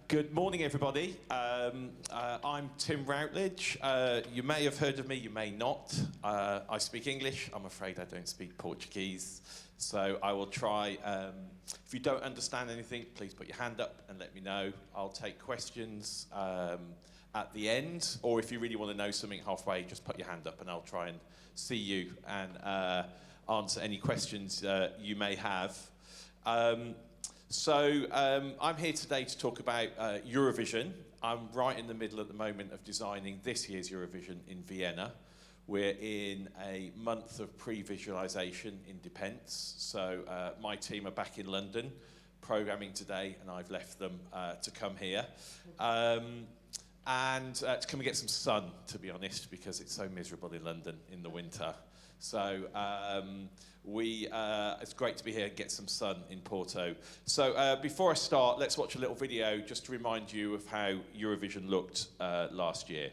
Good morning, everybody. I'm Tim Routledge. You may have heard of me, you may not. I speak English. I'm afraid I don't speak Portuguese. So I will try. If you don't understand anything, please put your hand up and let me know. I'll take questions at the end. Or if you really want to know something halfway, just put your hand up and I'll try and see you and answer any questions you may have. I'm here today to talk about Eurovision. I'm right in the middle at the moment of designing this year's Eurovision in Vienna. We're in a month of pre-visualization in Depends. So my team are back in London programming today, and I've left them to come here. And to come and get some sun, to be honest, because it's so miserable in London in the winter. So it's great to be here and get some sun in Porto. So before I start, let's watch a little video just to remind you of how Eurovision looked last year.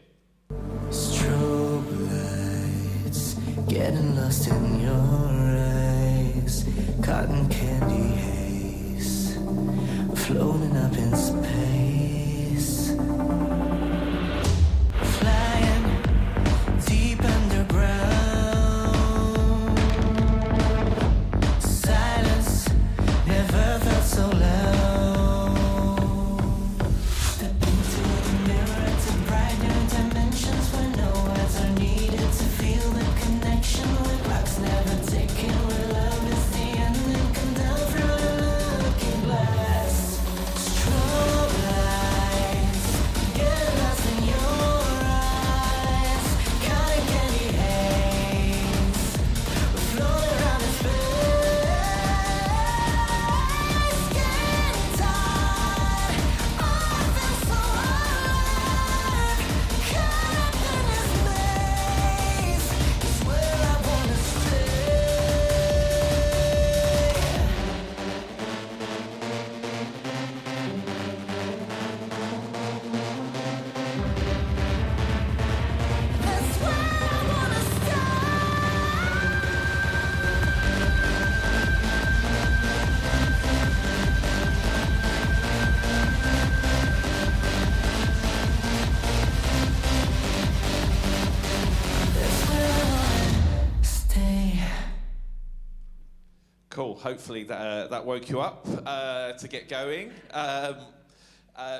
Strobe lights, getting lost in your eyes, cotton candy haze, floating up in space, flying deep underground. So loud. Step into the mirror to bright new dimensions where no words are needed to feel the connection. Where clocks never ticking, where love is the ending. Come down through the looking glass. Strobe lights, get lost in your eyes. Cotton candy haze, we're floating around in space. Cool. Hopefully that woke you up to get going.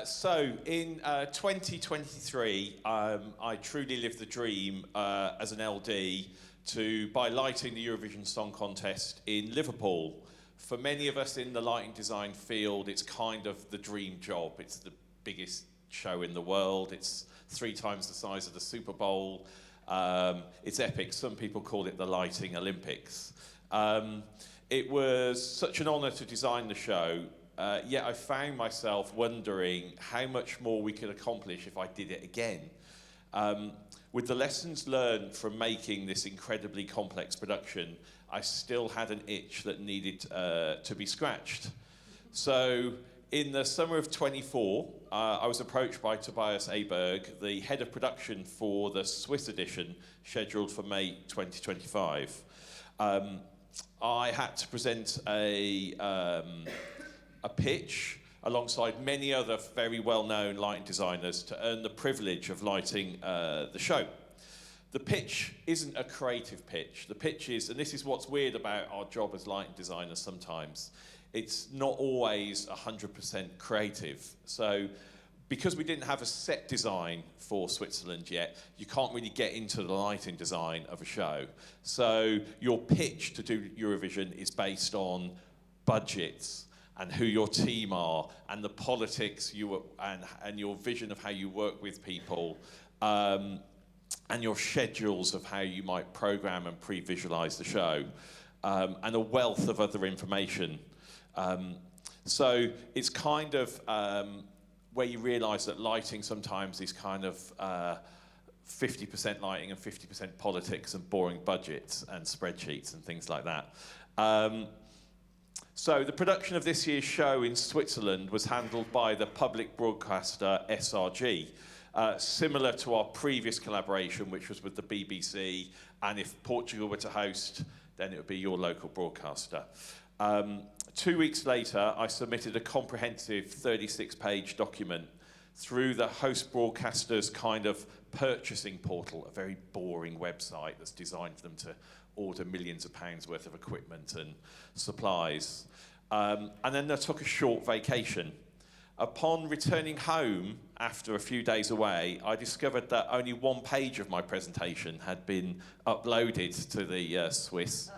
So in 2023, I truly lived the dream as an LD by lighting the Eurovision Song Contest in Liverpool. For many of us in the lighting design field, it's kind of the dream job. It's the biggest show in the world. It's 3 times the size of the Super Bowl. It's epic. Some people call it the Lighting Olympics. It was such an honor to design the show, yet I found myself wondering how much more we could accomplish if I did it again. With the lessons learned from making this incredibly complex production, I still had an itch that needed to be scratched. So in the summer of 24, I was approached by Tobias Aberg, the head of production for the Swiss edition, scheduled for May 2025. I had to present a pitch alongside many other very well-known lighting designers to earn the privilege of lighting the show. The pitch isn't a creative pitch. The pitch is, and this is what's weird about our job as lighting designers sometimes, it's not always 100% creative. So because we didn't have a set design for Switzerland yet, you can't really get into the lighting design of a show. So your pitch to do Eurovision is based on budgets and who your team are and the politics and your vision of how you work with people and your schedules of how you might program and pre-visualize the show and a wealth of other information. So it's kind of where you realize that lighting sometimes is kind of 50% lighting and 50% politics and boring budgets and spreadsheets and things like that. So the production of this year's show in Switzerland was handled by the public broadcaster SRG, similar to our previous collaboration, which was with the BBC, and if Portugal were to host, then it would be your local broadcaster. 2 weeks later, I submitted a comprehensive 36-page document through the host broadcaster's kind of purchasing portal, a very boring website that's designed for them to order millions of pounds worth of equipment and supplies. And then I took a short vacation. Upon returning home after a few days away, I discovered that only one page of my presentation had been uploaded to the Swiss.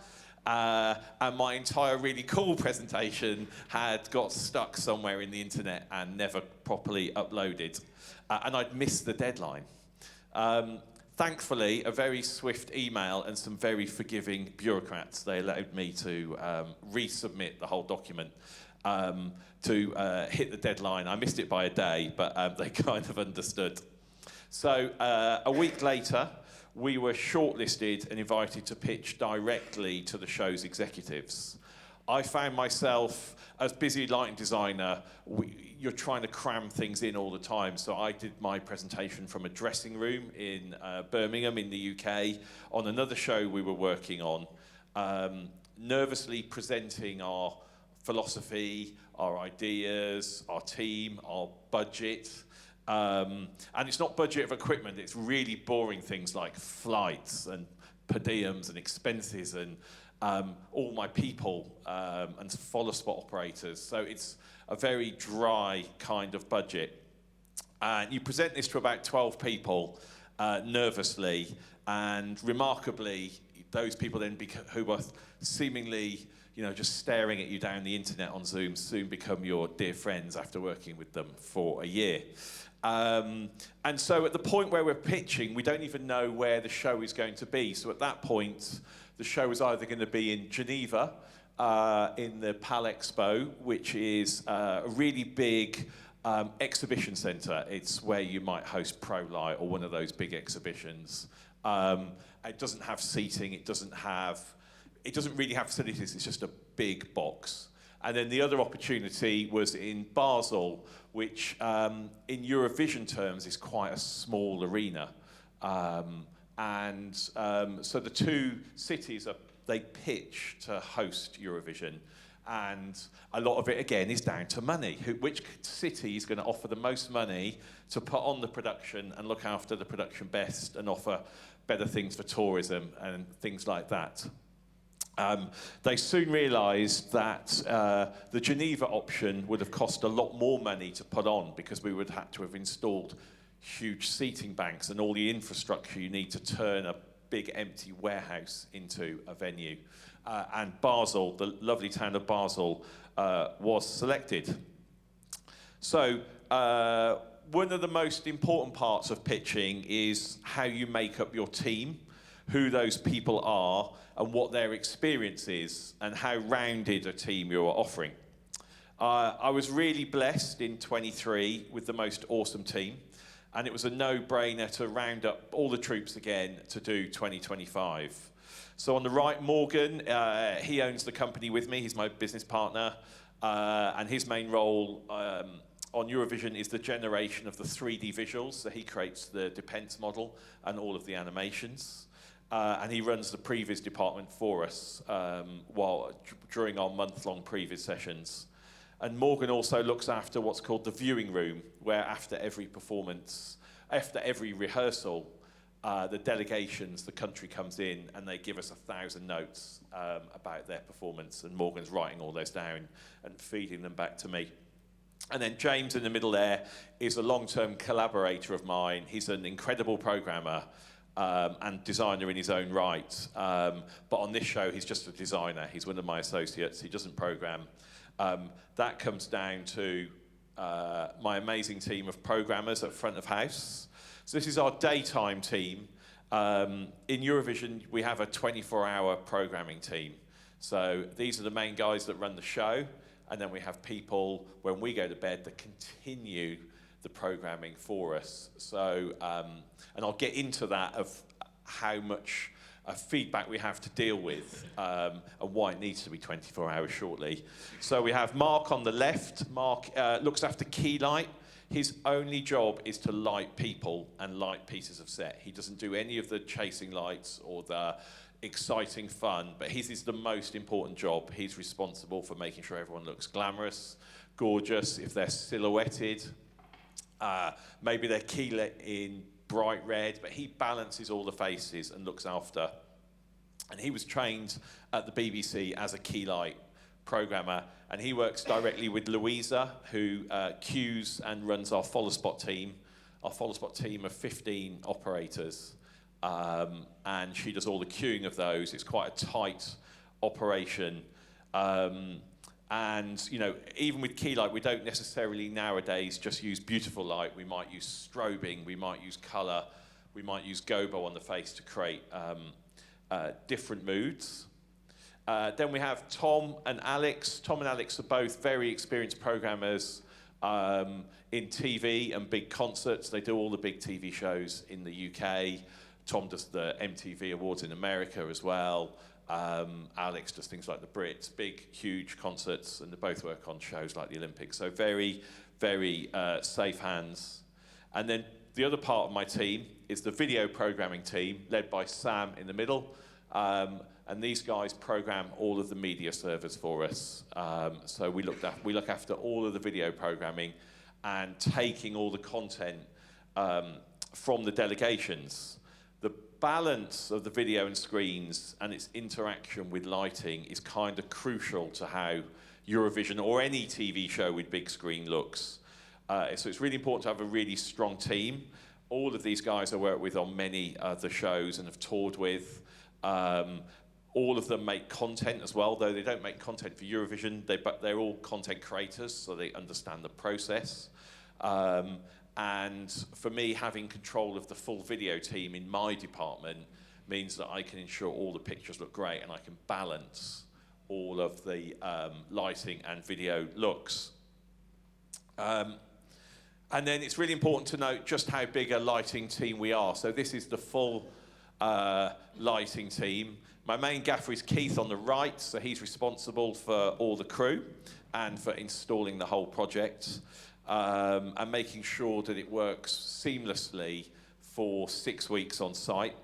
And my entire really cool presentation had got stuck somewhere in the internet and never properly uploaded. And I'd missed the deadline. Thankfully, a very swift email and some very forgiving bureaucrats, they allowed me to resubmit the whole document to hit the deadline. I missed it by a day, but they kind of understood. So a week later, we were shortlisted and invited to pitch directly to the show's executives. I found myself, as busy lighting designer, you're trying to cram things in all the time. So I did my presentation from a dressing room in Birmingham in the UK on another show we were working on, nervously presenting our philosophy, our ideas, our team, our budget. And it's not budget of equipment, it's really boring things like flights and per diems and expenses and all my people and follow spot operators. So it's a very dry kind of budget. And you present this to about 12 people nervously, and remarkably, those people then who are seemingly just staring at you down the internet on Zoom soon become your dear friends after working with them for a year. And so at the point where we're pitching, we don't even know where the show is going to be. So at that point, the show is either going to be in Geneva, in the Pal Expo, which is a really big exhibition centre. It's where you might host ProLight or one of those big exhibitions. It doesn't have seating, it doesn't really have facilities, it's just a big box. And then the other opportunity was in Basel, which in Eurovision terms is quite a small arena. So the two cities, they pitch to host Eurovision. And a lot of it, again, is down to money. Which city is going to offer the most money to put on the production and look after the production best and offer better things for tourism and things like that. They soon realised that the Geneva option would have cost a lot more money to put on because we would have to have installed huge seating banks and all the infrastructure you need to turn a big empty warehouse into a venue. And Basel, the lovely town of Basel, was selected. So one of the most important parts of pitching is how you make up your team, who those people are, and what their experience is, and how rounded a team you're offering. I was really blessed in 23 with the most awesome team, and it was a no-brainer to round up all the troops again to do 2025. So on the right, Morgan, he owns the company with me, he's my business partner, and his main role on Eurovision is the generation of the 3D visuals, so he creates the Depends model and all of the animations. And he runs the previs department for us during our month-long previs sessions. And Morgan also looks after what's called the viewing room, where after every performance, after every rehearsal, the delegations, the country comes in and they give us 1,000 notes about their performance, and Morgan's writing all those down and feeding them back to me. And then James in the middle there is a long-term collaborator of mine. He's an incredible programmer. And designer in his own right. But on this show, he's just a designer. He's one of my associates. He doesn't program. That comes down to my amazing team of programmers at front of house. So this is our daytime team. In Eurovision, we have a 24-hour programming team. So these are the main guys that run the show. And then we have people, when we go to bed, that continue the programming for us. So, and I'll get into that of how much feedback we have to deal with and why it needs to be 24 hours shortly. So we have Mark on the left. Mark looks after key light. His only job is to light people and light pieces of set. He doesn't do any of the chasing lights or the exciting fun, but his is the most important job. He's responsible for making sure everyone looks glamorous, gorgeous, if they're silhouetted. Maybe they're keylit in bright red, but he balances all the faces and looks after. And he was trained at the BBC as a key light programmer, and he works directly with Louisa, who cues and runs our follow spot team. Our follow spot team of 15 operators, and she does all the cueing of those. It's quite a tight operation. And, you know, even with key light, we don't necessarily nowadays just use beautiful light. We might use strobing, we might use colour, we might use gobo on the face to create different moods. Then we have Tom and Alex. Tom and Alex are both very experienced programmers in TV and big concerts. They do all the big TV shows in the UK. Tom does the MTV Awards in America as well. Alex does things like the Brits, big, huge concerts, and they both work on shows like the Olympics. So very, very safe hands. And then the other part of my team is the video programming team, led by Sam in the middle. And these guys program all of the media servers for us. So we look after all of the video programming and taking all the content from the delegations. The balance of the video and screens and its interaction with lighting is kind of crucial to how Eurovision or any TV show with big screen looks. So it's really important to have a really strong team. All of these guys I work with on many other shows and have toured with. All of them make content as well, though they don't make content for Eurovision, but they're all content creators, so they understand the process. And for me, having control of the full video team in my department means that I can ensure all the pictures look great and I can balance all of the lighting and video looks. And then it's really important to note just how big a lighting team we are. So this is the full lighting team. My main gaffer is Keith on the right, so he's responsible for all the crew and for installing the whole project. And making sure that it works seamlessly for 6 weeks on site.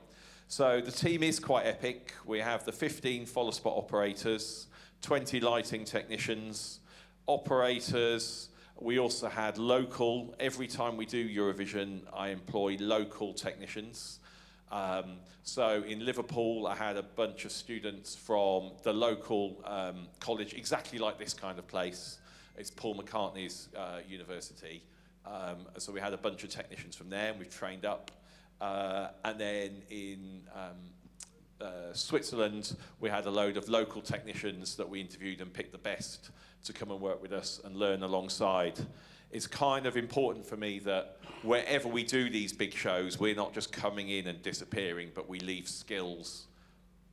So the team is quite epic. We have the 15 follow spot operators, 20 lighting technicians, operators. We also had local, every time we do Eurovision, I employ local technicians. So in Liverpool, I had a bunch of students from the local college, exactly like this kind of place. It's Paul McCartney's university. So we had a bunch of technicians from there, and we've trained up. And then in Switzerland, we had a load of local technicians that we interviewed and picked the best to come and work with us and learn alongside. It's kind of important for me that wherever we do these big shows, we're not just coming in and disappearing, but we leave skills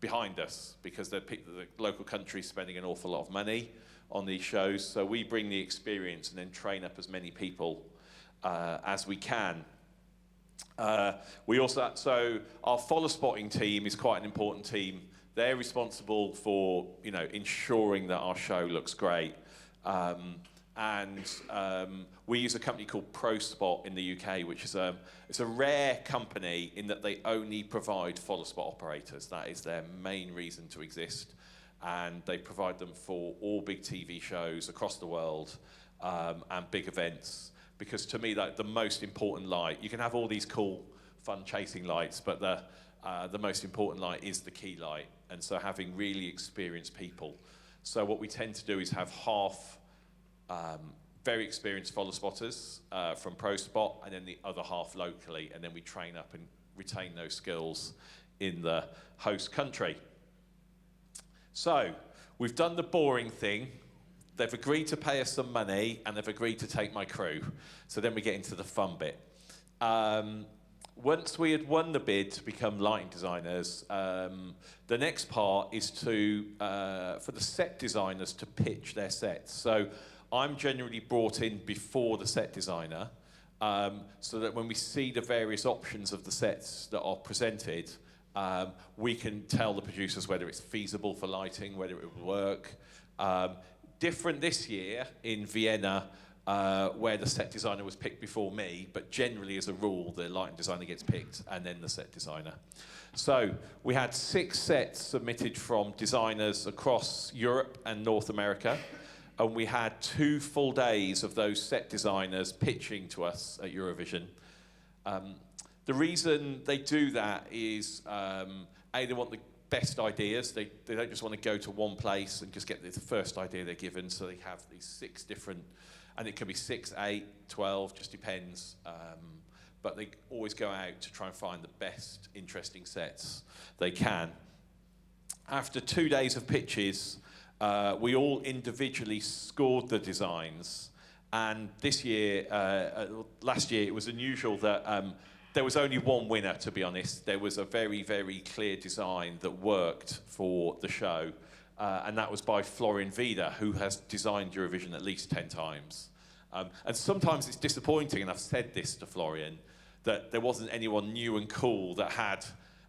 behind us, because the local country's spending an awful lot of money on these shows, so we bring the experience and then train up as many people as we can. So our follow spotting team is quite an important team. They're responsible for, you know, ensuring that our show looks great. We use a company called ProSpot in the UK, which is it's a rare company in that they only provide follow spot operators. That is their main reason to exist. And they provide them for all big TV shows across the world and big events. Because to me, the most important light, you can have all these cool, fun chasing lights, but the most important light is the key light. And so having really experienced people. So what we tend to do is have half very experienced follow spotters from ProSpot, and then the other half locally, and then we train up and retain those skills in the host country. So, we've done the boring thing. They've agreed to pay us some money, and they've agreed to take my crew. So then we get into the fun bit. Once we had won the bid to become lighting designers, the next part is for the set designers to pitch their sets. So I'm generally brought in before the set designer, so that when we see the various options of the sets that are presented, we can tell the producers whether it's feasible for lighting, whether it will work. Different this year in Vienna, where the set designer was picked before me, but generally as a rule, the lighting designer gets picked and then the set designer. So we had 6 sets submitted from designers across Europe and North America, and we had 2 full days of those set designers pitching to us at Eurovision. The reason they do that is, they want the best ideas. They don't just want to go to one place and just get the first idea they're given, so they have these 6 different, and it can be 6, 8, 12, just depends. But they always go out to try and find the best, interesting sets they can. After 2 days of pitches, we all individually scored the designs. And this year, last year, it was unusual that there was only one winner, to be honest. There was a very, very clear design that worked for the show. And that was by Florian Vida, who has designed Eurovision at least 10 times. And sometimes it's disappointing, and I've said this to Florian, that there wasn't anyone new and cool that had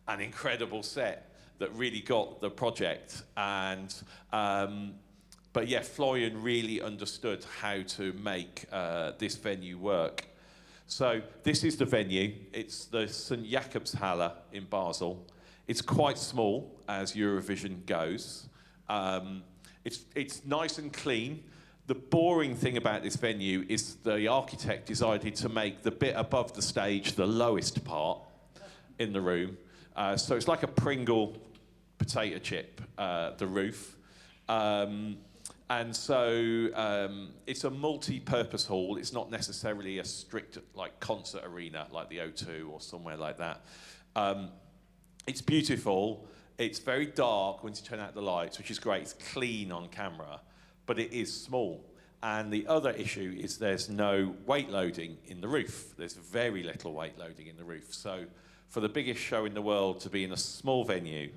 an incredible set that really got the project. And but yeah, Florian really understood how to make this venue work. So this is the venue. It's the St. Jakobshalle in Basel. It's quite small as Eurovision goes. It's nice and clean. The boring thing about this venue is the architect decided to make the bit above the stage the lowest part in the room. So it's like a Pringle potato chip, the roof. And so it's a multi-purpose hall. It's not necessarily a strict like concert arena like the O2 or somewhere like that. It's beautiful. It's very dark when you turn out the lights, which is great. It's clean on camera, but it is small. And the other issue is there's no weight loading in the roof. There's very little weight loading in the roof. So for the biggest show in the world to be in a small venue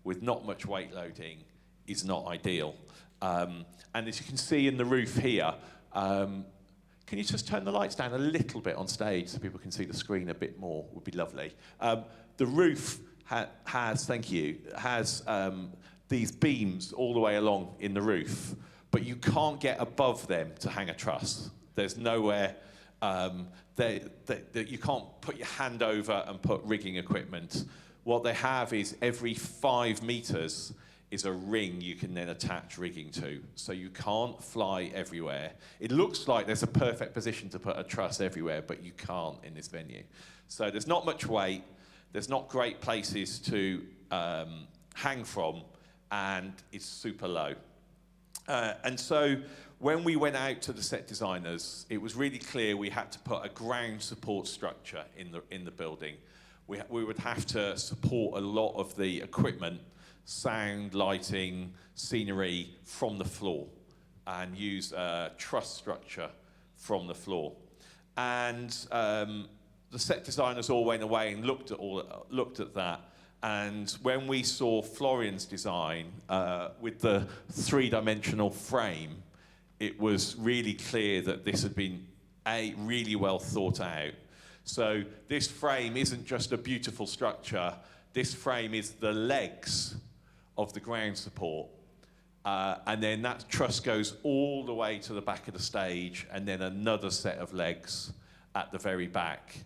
with not much weight loading is not ideal. And as you can see in the roof here, can you just turn the lights down a little bit on stage so people can see the screen a bit more? Would be lovely. The roof has these beams all the way along in the roof, but you can't get above them to hang a truss. There's nowhere that you can't put your hand over and put rigging equipment. What they have is every 5 meters is a ring you can then attach rigging to. So you can't fly everywhere. It looks like there's a perfect position to put a truss everywhere, but you can't in this venue. So there's not much weight, there's not great places to hang from, and it's super low. And so when we went out to the set designers, it was really clear we had to put a ground support structure in the building. We would have to support a lot of the equipment, sound, lighting, scenery from the floor, and use a truss structure from the floor. And the set designers all went away and looked at that. And when we saw Florian's design with the 3-dimensional frame, it was really clear that this had been really well thought out. So this frame isn't just a beautiful structure. This frame is the legs of the ground support. And then that truss goes all the way to the back of the stage, and then another set of legs at the very back.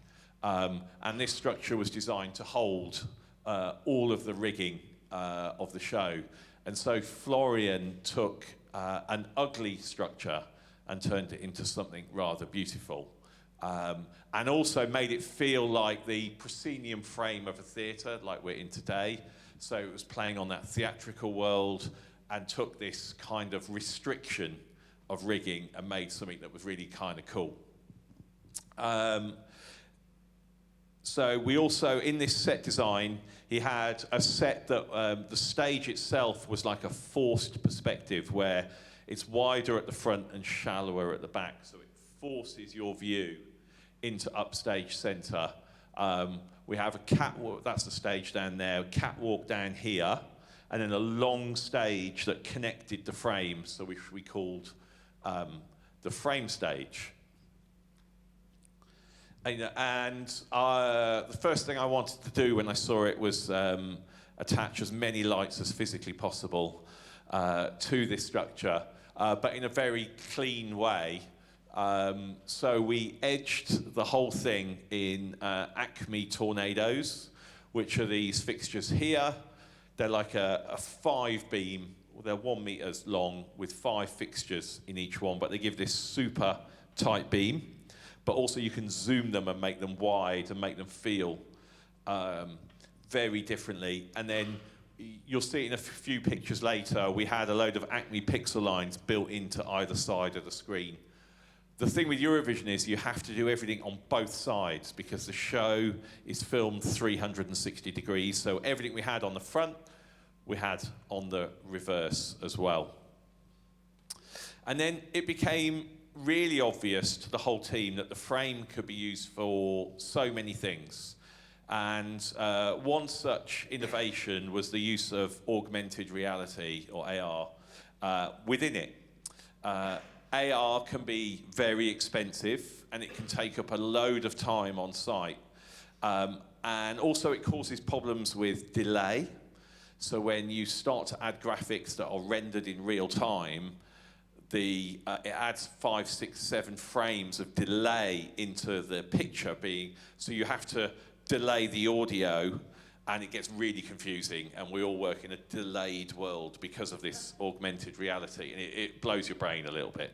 And this structure was designed to hold all of the rigging of the show. And so Florian took an ugly structure and turned it into something rather beautiful. And also made it feel like the proscenium frame of a theatre, like we're in today. So it was playing on that theatrical world, and took this kind of restriction of rigging and made something that was really kind of cool. So we also, in this set design, he had a set that the stage itself was like a forced perspective, where it's wider at the front and shallower at the back. So it forces your view into upstage centre. We have a catwalk, that's the stage down there, a catwalk down here, and then a long stage that connected the frames, so which we called the frame stage. And the first thing I wanted to do when I saw it was attach as many lights as physically possible to this structure, but in a very clean way, So we edged the whole thing in Acme Tornadoes, which are these fixtures here. They're like a 5-beam, they're 1 meter long with 5 fixtures in each one, but they give this super tight beam. But also you can zoom them and make them wide and make them feel very differently. And then you'll see in a few pictures later, we had a load of Acme pixel lines built into either side of the screen. The thing with Eurovision is you have to do everything on both sides because the show is filmed 360 degrees. So everything we had on the front, we had on the reverse as well. And then it became really obvious to the whole team that the frame could be used for so many things. And one such innovation was the use of augmented reality, or AR, within it. AR can be very expensive, and it can take up a load of time on site. And also it causes problems with delay. So when you start to add graphics that are rendered in real time, it adds 5, 6, 7 frames of delay into the picture so you have to delay the audio, and it gets really confusing, and we all work in a delayed world because of this augmented reality, and it blows your brain a little bit.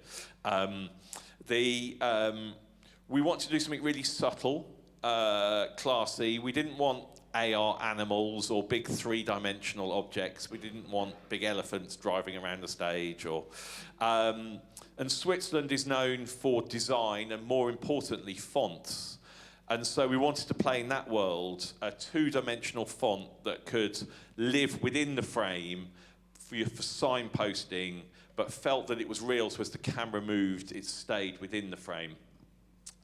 We want to do something really subtle, classy. We didn't want AR animals or big 3-dimensional objects. We didn't want big elephants driving around the stage. And Switzerland is known for design and, more importantly, fonts. And so we wanted to play in that world a 2-dimensional font that could live within the frame for signposting, but felt that it was real, so as the camera moved, it stayed within the frame.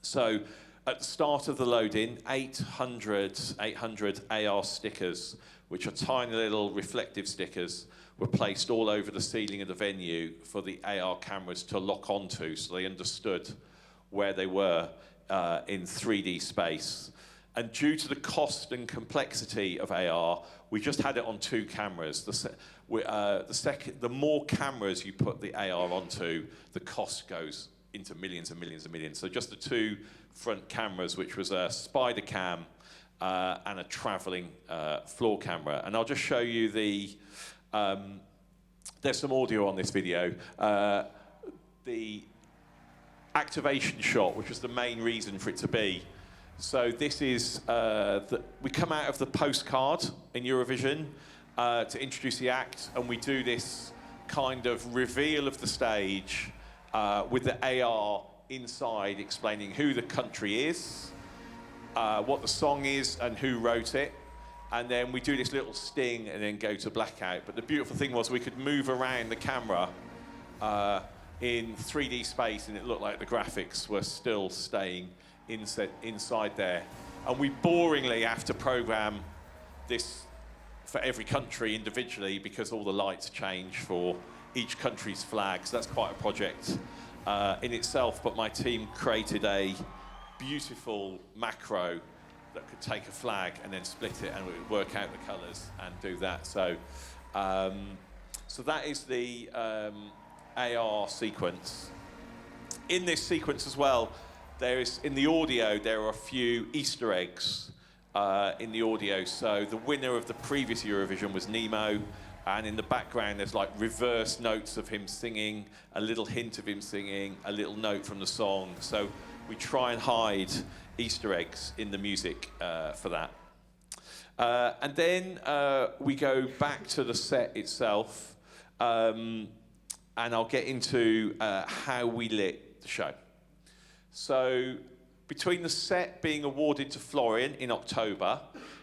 So at the start of the load-in, 800 AR stickers, which are tiny little reflective stickers, were placed all over the ceiling of the venue for the AR cameras to lock onto, so they understood where they were in 3D space. And due to the cost and complexity of AR, we just had it on 2 cameras. The more cameras you put the AR onto, the cost goes into millions and millions and millions. So just the 2 front cameras, which was a spider cam and a traveling floor camera. And I'll just show you there's some audio on this video. The activation shot, which was the main reason for it to be. So this is, we come out of the postcard in Eurovision to introduce the act, and we do this kind of reveal of the stage with the AR inside explaining who the country is, what the song is, and who wrote it. And then we do this little sting and then go to blackout. But the beautiful thing was we could move around the camera in 3D space, and it looked like the graphics were still staying inside there. And we boringly have to program this for every country individually because all the lights change for each country's flag. So that's quite a project in itself, but my team created a beautiful macro that could take a flag and then split it, and we would work out the colours and do that. So, so that is the AR sequence. In this sequence as well, in the audio, there are a few Easter eggs in the audio. So the winner of the previous Eurovision was Nemo, and in the background there's like reverse notes of him singing, a little hint of him singing, a little note from the song. So we try and hide Easter eggs in the music for that. And then we go back to the set itself, and I'll get into how we lit the show. So between the set being awarded to Florian in October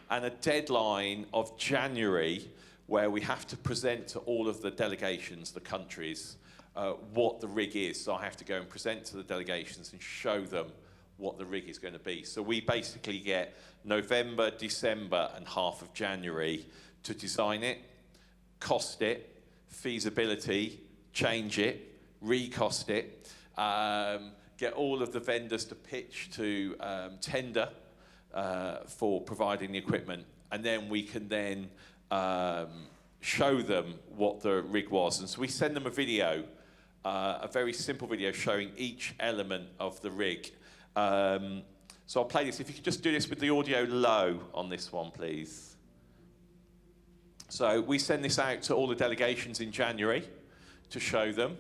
and a deadline of January, where we have to present to all of the delegations, the countries, what the rig is. So I have to go and present to the delegations and show them what the rig is going to be. So we basically get November, December, and half of January to design it, cost it, feasibility, change it, recost it, get all of the vendors to pitch to tender for providing the equipment, and then we can then show them what the rig was. And so we send them a video a very simple video showing each element of the rig. So I'll play this. If you could just do this with the audio low on this one, please. So we send this out to all the delegations in January to show them.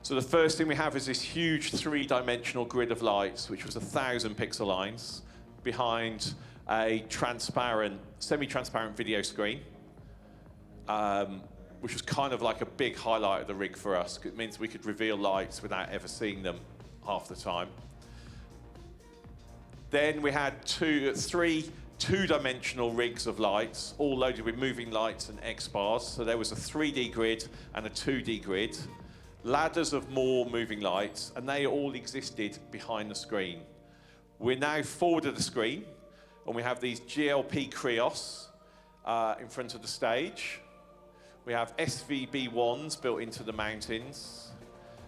So the first thing we have is this huge three-dimensional grid of lights, which was 1,000 pixel lines, behind a transparent, semi-transparent video screen, which was kind of like a big highlight of the rig for us. It means we could reveal lights without ever seeing them half the time. Then we had three two-dimensional rigs of lights, all loaded with moving lights and X-bars. So there was a 3D grid and a 2D grid, ladders of more moving lights, and they all existed behind the screen. We're now forward of the screen, and we have these GLP Krios in front of the stage. We have SVB1s built into the mountains,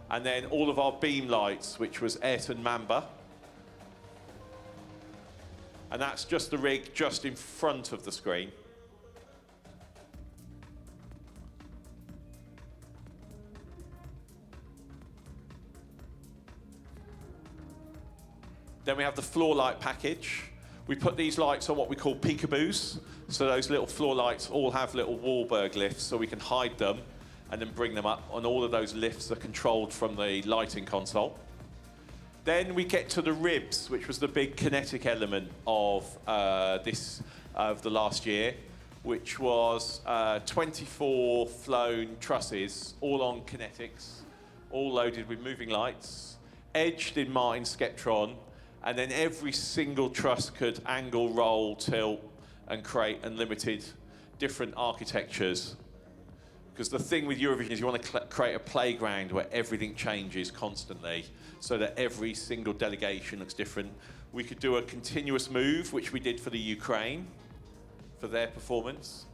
and then all of our beam lights, which was Ayrton Mamba. And that's just the rig just in front of the screen. Then we have the floor light package. We put these lights on what we call peekaboos. So those little floor lights all have little Wahlberg lifts, so we can hide them and then bring them up. And all of those lifts are controlled from the lighting console. Then we get to the ribs, which was the big kinetic element of the last year, which was 24 flown trusses, all on kinetics, all loaded with moving lights, edged in Martin Skeptron, and then every single truss could angle, roll, tilt, and create unlimited different architectures. Because the thing with Eurovision is you want to create a playground where everything changes constantly so that every single delegation looks different. We could do a continuous move, which we did for the Ukraine, for their performance.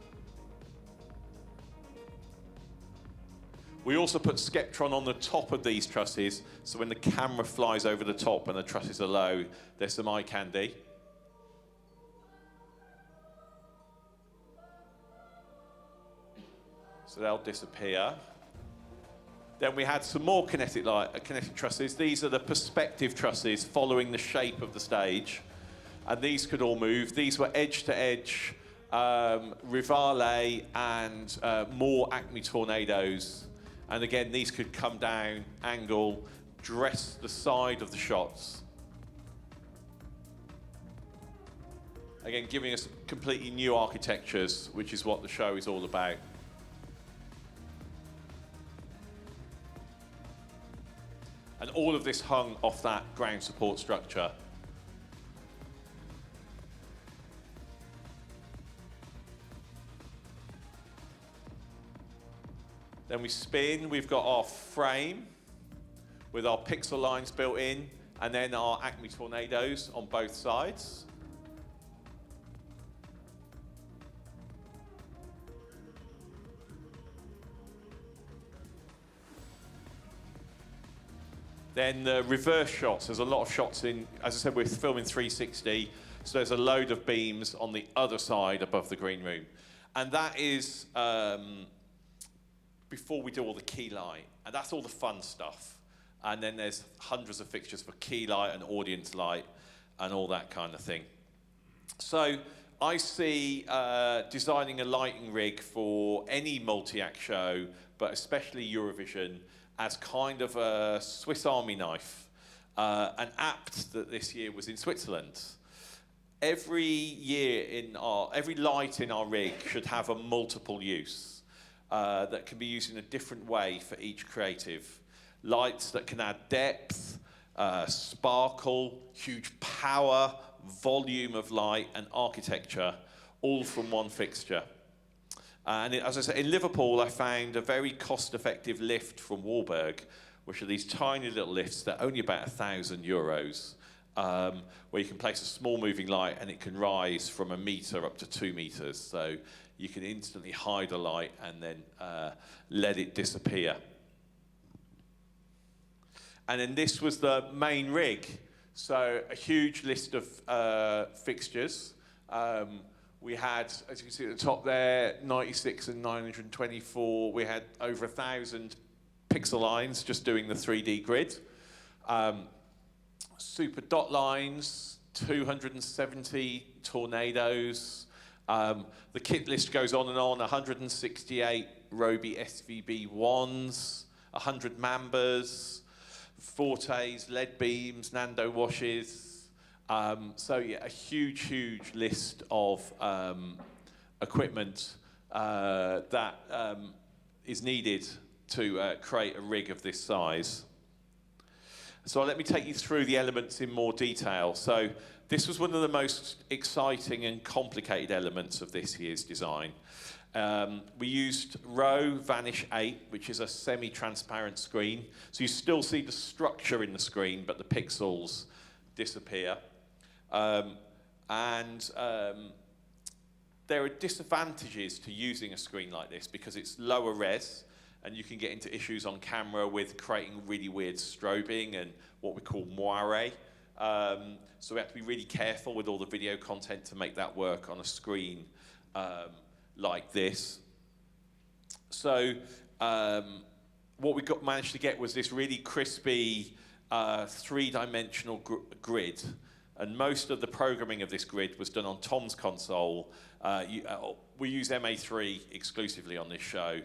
We also put Skeptron on the top of these trusses, so when the camera flies over the top and the trusses are low, there's some eye candy. So they'll disappear. Then we had some more kinetic trusses. These are the perspective trusses following the shape of the stage. And these could all move. These were edge-to-edge Rivale and more Acme Tornadoes. And again, these could come down, angle, dress the side of the shots. Again, giving us completely new architectures, which is what the show is all about. And all of this hung off that ground support structure. Then we spin, we've got our frame with our pixel lines built in, and then our Acme Tornadoes on both sides. Then the reverse shots, there's a lot of shots in, as I said, we're filming 360, so there's a load of beams on the other side above the green room. And that is before we do all the key light, and that's all the fun stuff. And then there's hundreds of fixtures for key light and audience light and all that kind of thing. So I see designing a lighting rig for any multi-act show, but especially Eurovision, as kind of a Swiss Army knife, and apt that this year was in Switzerland. Every light in our rig should have a multiple use that can be used in a different way for each creative. Lights that can add depth, sparkle, huge power, volume of light, and architecture, all from one fixture. And as I said, in Liverpool, I found a very cost-effective lift from Wahlberg, which are these tiny little lifts that are only about €1,000, where you can place a small moving light and it can rise from 1 meter up to 2 meters. So you can instantly hide a light and then let it disappear. And then this was the main rig. So a huge list of fixtures. We had, as you can see at the top there, 96 and 924. We had over 1,000 pixel lines just doing the 3D grid. Super dot lines, 270 tornadoes. The kit list goes on and on, 168 Roby SVB1s, 100 Mambas, Fortes, lead beams, Nando washes. So yeah, a huge list of equipment that is needed to create a rig of this size. So let me take you through the elements in more detail. So this was one of the most exciting and complicated elements of this year's design. We used Row Vanish 8, which is a semi-transparent screen. So you still see the structure in the screen, but the pixels disappear. There are disadvantages to using a screen like this because it's lower res, and you can get into issues on camera with creating really weird strobing and what we call moire. So we have to be really careful with all the video content to make that work on a screen like this. So what we managed to get was this really crispy three-dimensional grid. And most of the programming of this grid was done on Tom's console. We use MA3 exclusively on this show.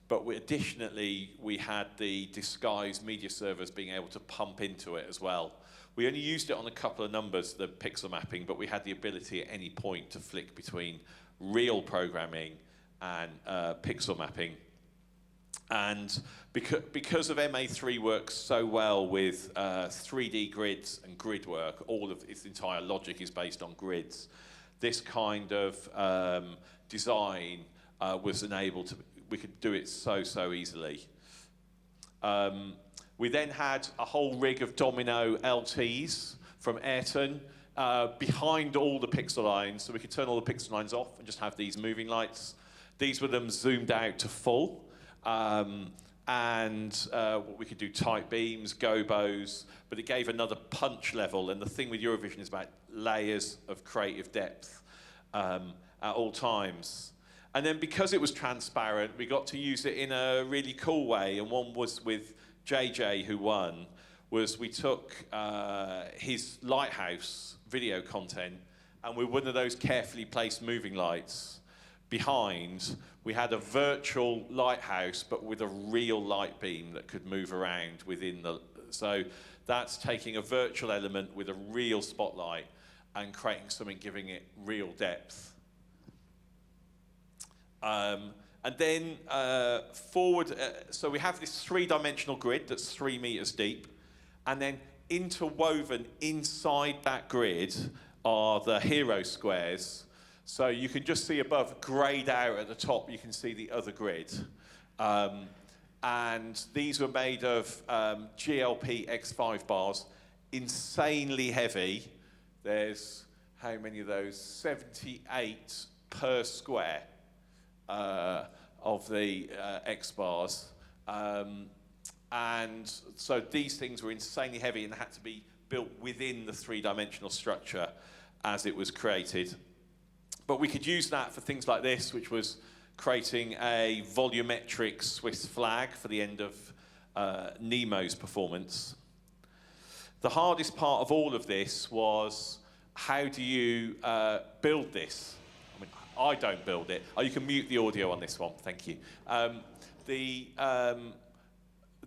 But additionally, we had the disguised media servers being able to pump into it as well. We only used it on a couple of numbers, the pixel mapping, but we had the ability at any point to flick between real programming and pixel mapping. And because of MA3 works so well with 3D grids and grid work, all of its entire logic is based on grids, this kind of design was enabled to, we could do it so easily. We then had a whole rig of domino LTs from Ayrton behind all the pixel lines, so we could turn all the pixel lines off and just have these moving lights. These were them zoomed out to full. We could do tight beams, gobos, but it gave another punch level. And the thing with Eurovision is about layers of creative depth at all times. And then because it was transparent, we got to use it in a really cool way. And one was with JJ, who won, was we took his lighthouse video content, and with one of those carefully placed moving lights behind, we had a virtual lighthouse, but with a real light beam that could move around within the... So that's taking a virtual element with a real spotlight and creating something, giving it real depth. And then forward, so we have this three-dimensional grid that's 3 meters deep, and then interwoven inside that grid are the hero squares. So you can just see above, grayed out at the top, you can see the other grid. And these were made of GLP X5 bars, insanely heavy. There's, how many of those? 78 per square of the X bars. And so these things were insanely heavy and had to be built within the three-dimensional structure as it was created. But we could use that for things like this, which was creating a volumetric Swiss flag for the end of Nemo's performance. The hardest part of all of this was, how do you build this? I mean, I don't build it. Oh, you can mute the audio on this one, thank you.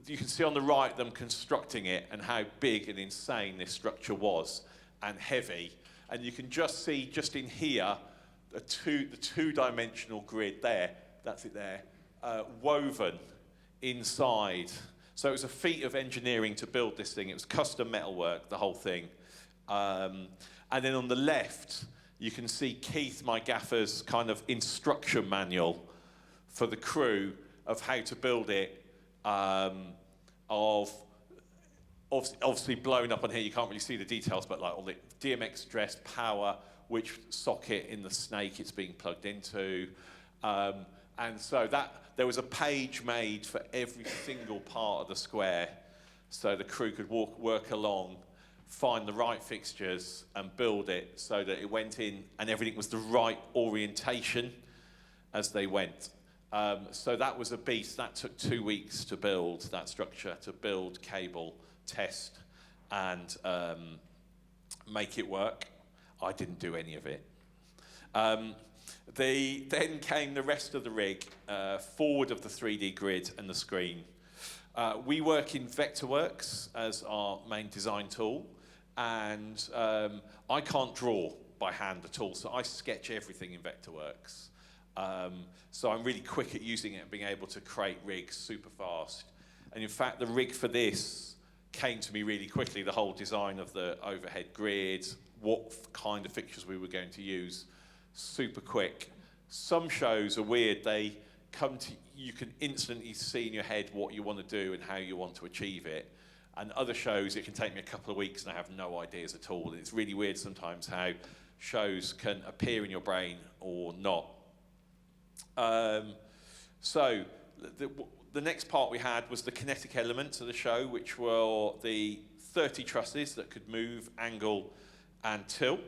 You can see on the right them constructing it and how big and insane this structure was and heavy. And you can just see, just in here, the two-dimensional grid there, that's it there, woven inside. So it was a feat of engineering to build this thing. It was custom metalwork, the whole thing. And then on the left, you can see Keith, my gaffer's kind of instruction manual for the crew of how to build it, obviously blown up on here, you can't really see the details, but like all the DMX address, power, which socket in the snake it's being plugged into. And so there was a page made for every single part of the square, so the crew could work along find the right fixtures and build it so that it went in and everything was the right orientation as they went. So that was a beast. That took 2 weeks to build that structure, to build, cable, test, and make it work. I didn't do any of it. Then came the rest of the rig, forward of the 3D grid and the screen. We work in Vectorworks as our main design tool, and I can't draw by hand at all, so I sketch everything in Vectorworks. So I'm really quick at using it and being able to create rigs super fast. And in fact, the rig for this came to me really quickly, the whole design of the overhead grid, what kind of fixtures we were going to use, super quick. Some shows are weird. They come to, you can instantly see in your head what you want to do and how you want to achieve it. And other shows, it can take me a couple of weeks and I have no ideas at all. And it's really weird sometimes how shows can appear in your brain or not. So the next part we had was the kinetic elements of the show, which were the 30 trusses that could move, angle, and tilt.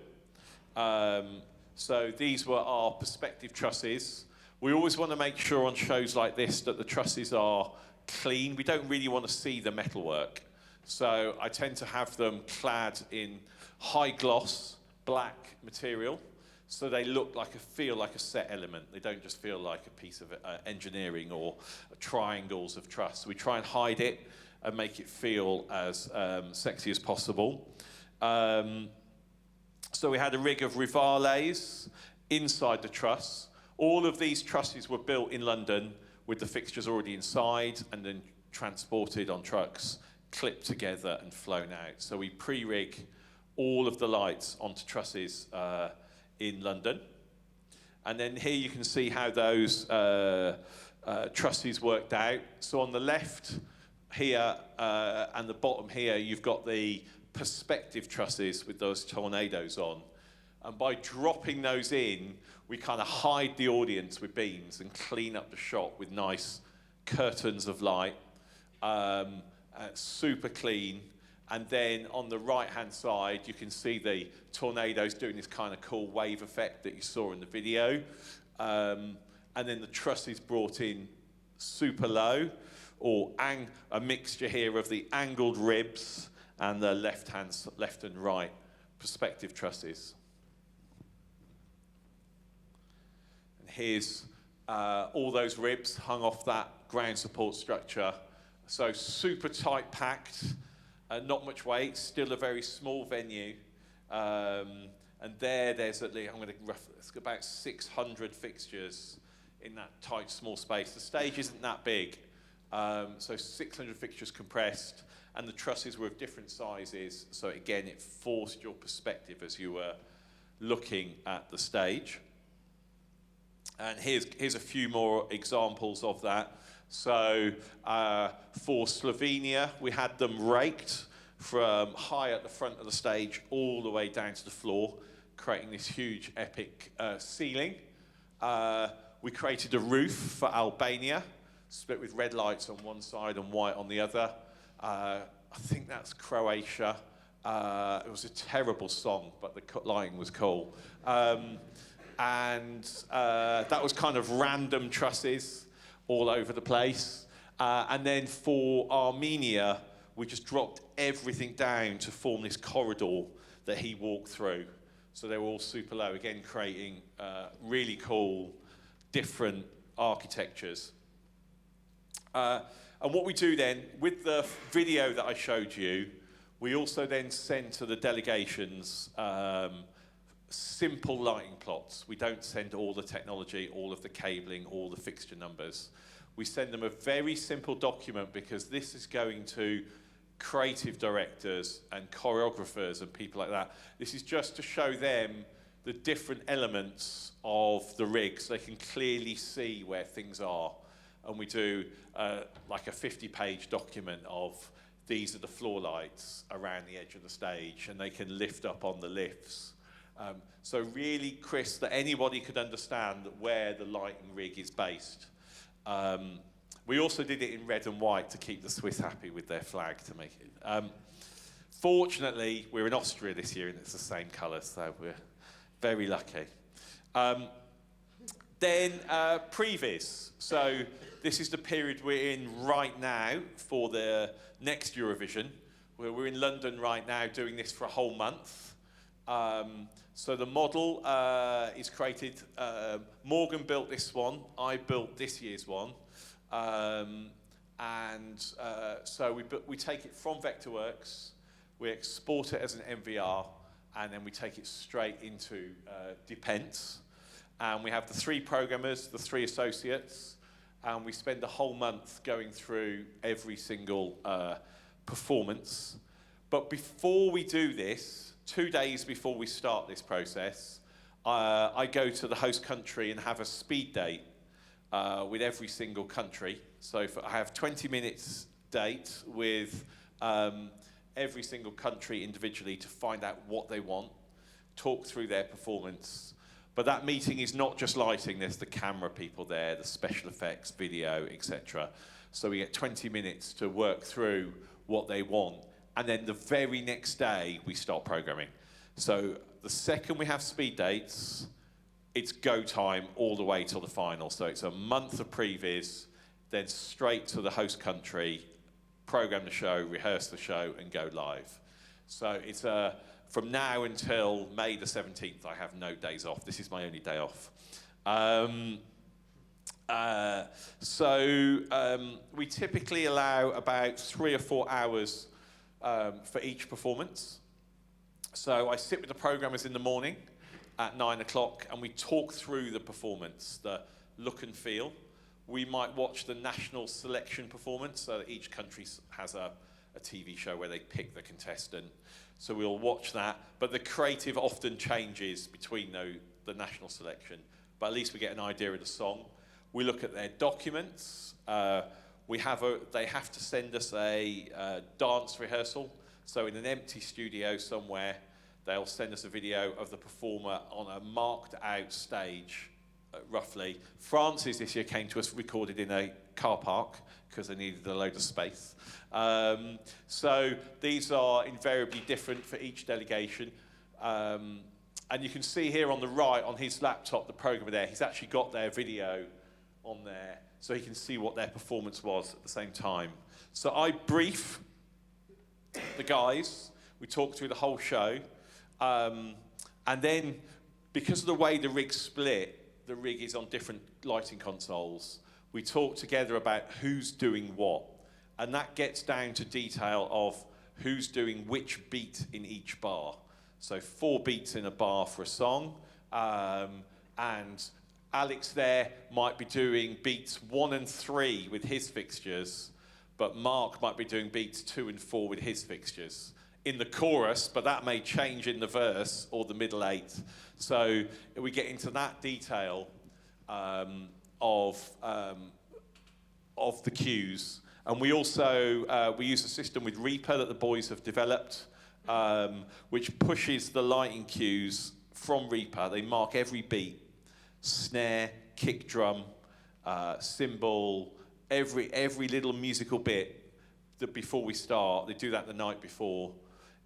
So these were our perspective trusses. We always want to make sure on shows like this that the trusses are clean. We don't really want to see the metalwork. So I tend to have them clad in high gloss, black material, so they look like feel like a set element. They don't just feel like a piece of engineering or triangles of truss. We try and hide it and make it feel as sexy as possible. So we had a rig of rivales inside the truss. All of these trusses were built in London with the fixtures already inside and then transported on trucks, clipped together and flown out. So we pre-rig all of the lights onto trusses in London. And then here you can see how those trusses worked out. So on the left here and the bottom here, you've got the perspective trusses with those tornadoes on. And by dropping those in, we kind of hide the audience with beams and clean up the shot with nice curtains of light, super clean. And then on the right-hand side, you can see the tornadoes doing this kind of cool wave effect that you saw in the video. And then the trusses brought in super low, or a mixture here of the angled ribs and the left and right perspective trusses. And here's all those ribs hung off that ground support structure. So super tight packed, not much weight, still a very small venue. And there's at least, it's about 600 fixtures in that tight, small space. The stage isn't that big, so 600 fixtures compressed, and the trusses were of different sizes, so again, it forced your perspective as you were looking at the stage. And here's a few more examples of that. So for Slovenia, we had them raked from high at the front of the stage all the way down to the floor, creating this huge epic ceiling. We created a roof for Albania, split with red lights on one side and white on the other. I think that's Croatia. It was a terrible song, but the lighting was cool. And that was kind of random trusses all over the place. And then for Armenia, we just dropped everything down to form this corridor that he walked through. So they were all super low, again creating really cool, different architectures. And what we do then, with the video that I showed you, we also then send to the delegations simple lighting plots. We don't send all the technology, all of the cabling, all the fixture numbers. We send them a very simple document because this is going to creative directors and choreographers and people like that. This is just to show them the different elements of the rig so they can clearly see where things are. And we do like a 50-page document of these are the floor lights around the edge of the stage, and they can lift up on the lifts. So really crisp that anybody could understand where the lighting rig is based. We also did it in red and white to keep the Swiss happy with their flag to make it. Fortunately, we're in Austria this year and it's the same colour, so we're very lucky. Then previs. So this is the period we're in right now for the next Eurovision. We're in London right now doing this for a whole month. So the model is created. Morgan built this one. I built this year's one. So we take it from Vectorworks, we export it as an MVR, and then we take it straight into Depends. And we have the 3 programmers, the 3 associates, and we spend the whole month going through every single performance. But before we do this, 2 days before we start this process, I go to the host country and have a speed date with every single country. So I have 20 minutes date with every single country individually to find out what they want, talk through their performance. But that meeting is not just lighting, there's the camera people there, the special effects, video, etc. So we get 20 minutes to work through what they want. And then the very next day, we start programming. So the second we have speed dates, it's go time all the way till the final. So it's a month of previs, then straight to the host country, program the show, rehearse the show, and go live. So it's from now until May the 17th, I have no days off. This is my only day off. We typically allow about 3 or 4 hours for each performance. So I sit with the programmers in the morning at 9 o'clock and we talk through the performance, the look and feel. We might watch the national selection performance, so that each country has a TV show where they pick the contestant. So we'll watch that, but the creative often changes between the national selection, but at least we get an idea of the song. We look at their documents. They have to send us a dance rehearsal. So in an empty studio somewhere, they'll send us a video of the performer on a marked out stage, roughly. France's this year came to us recorded in a car park because they needed a load of space. So these are invariably different for each delegation. And you can see here on the right, on his laptop, the programmer there, he's actually got their video on there, so he can see what their performance was at the same time. So I brief the guys, we talk through the whole show, and then, because of the way the rig's split, the rig is on different lighting consoles, we talk together about who's doing what, and that gets down to detail of who's doing which beat in each bar. So 4 beats in a bar for a song, and Alex there might be doing beats 1 and 3 with his fixtures, but Mark might be doing beats 2 and 4 with his fixtures in the chorus, but that may change in the verse or the middle 8. So we get into that detail of the cues. And we also, we use a system with Reaper that the boys have developed, which pushes the lighting cues from Reaper. They mark every beat, snare, kick drum, cymbal, every little musical bit that before we start, they do that the night before,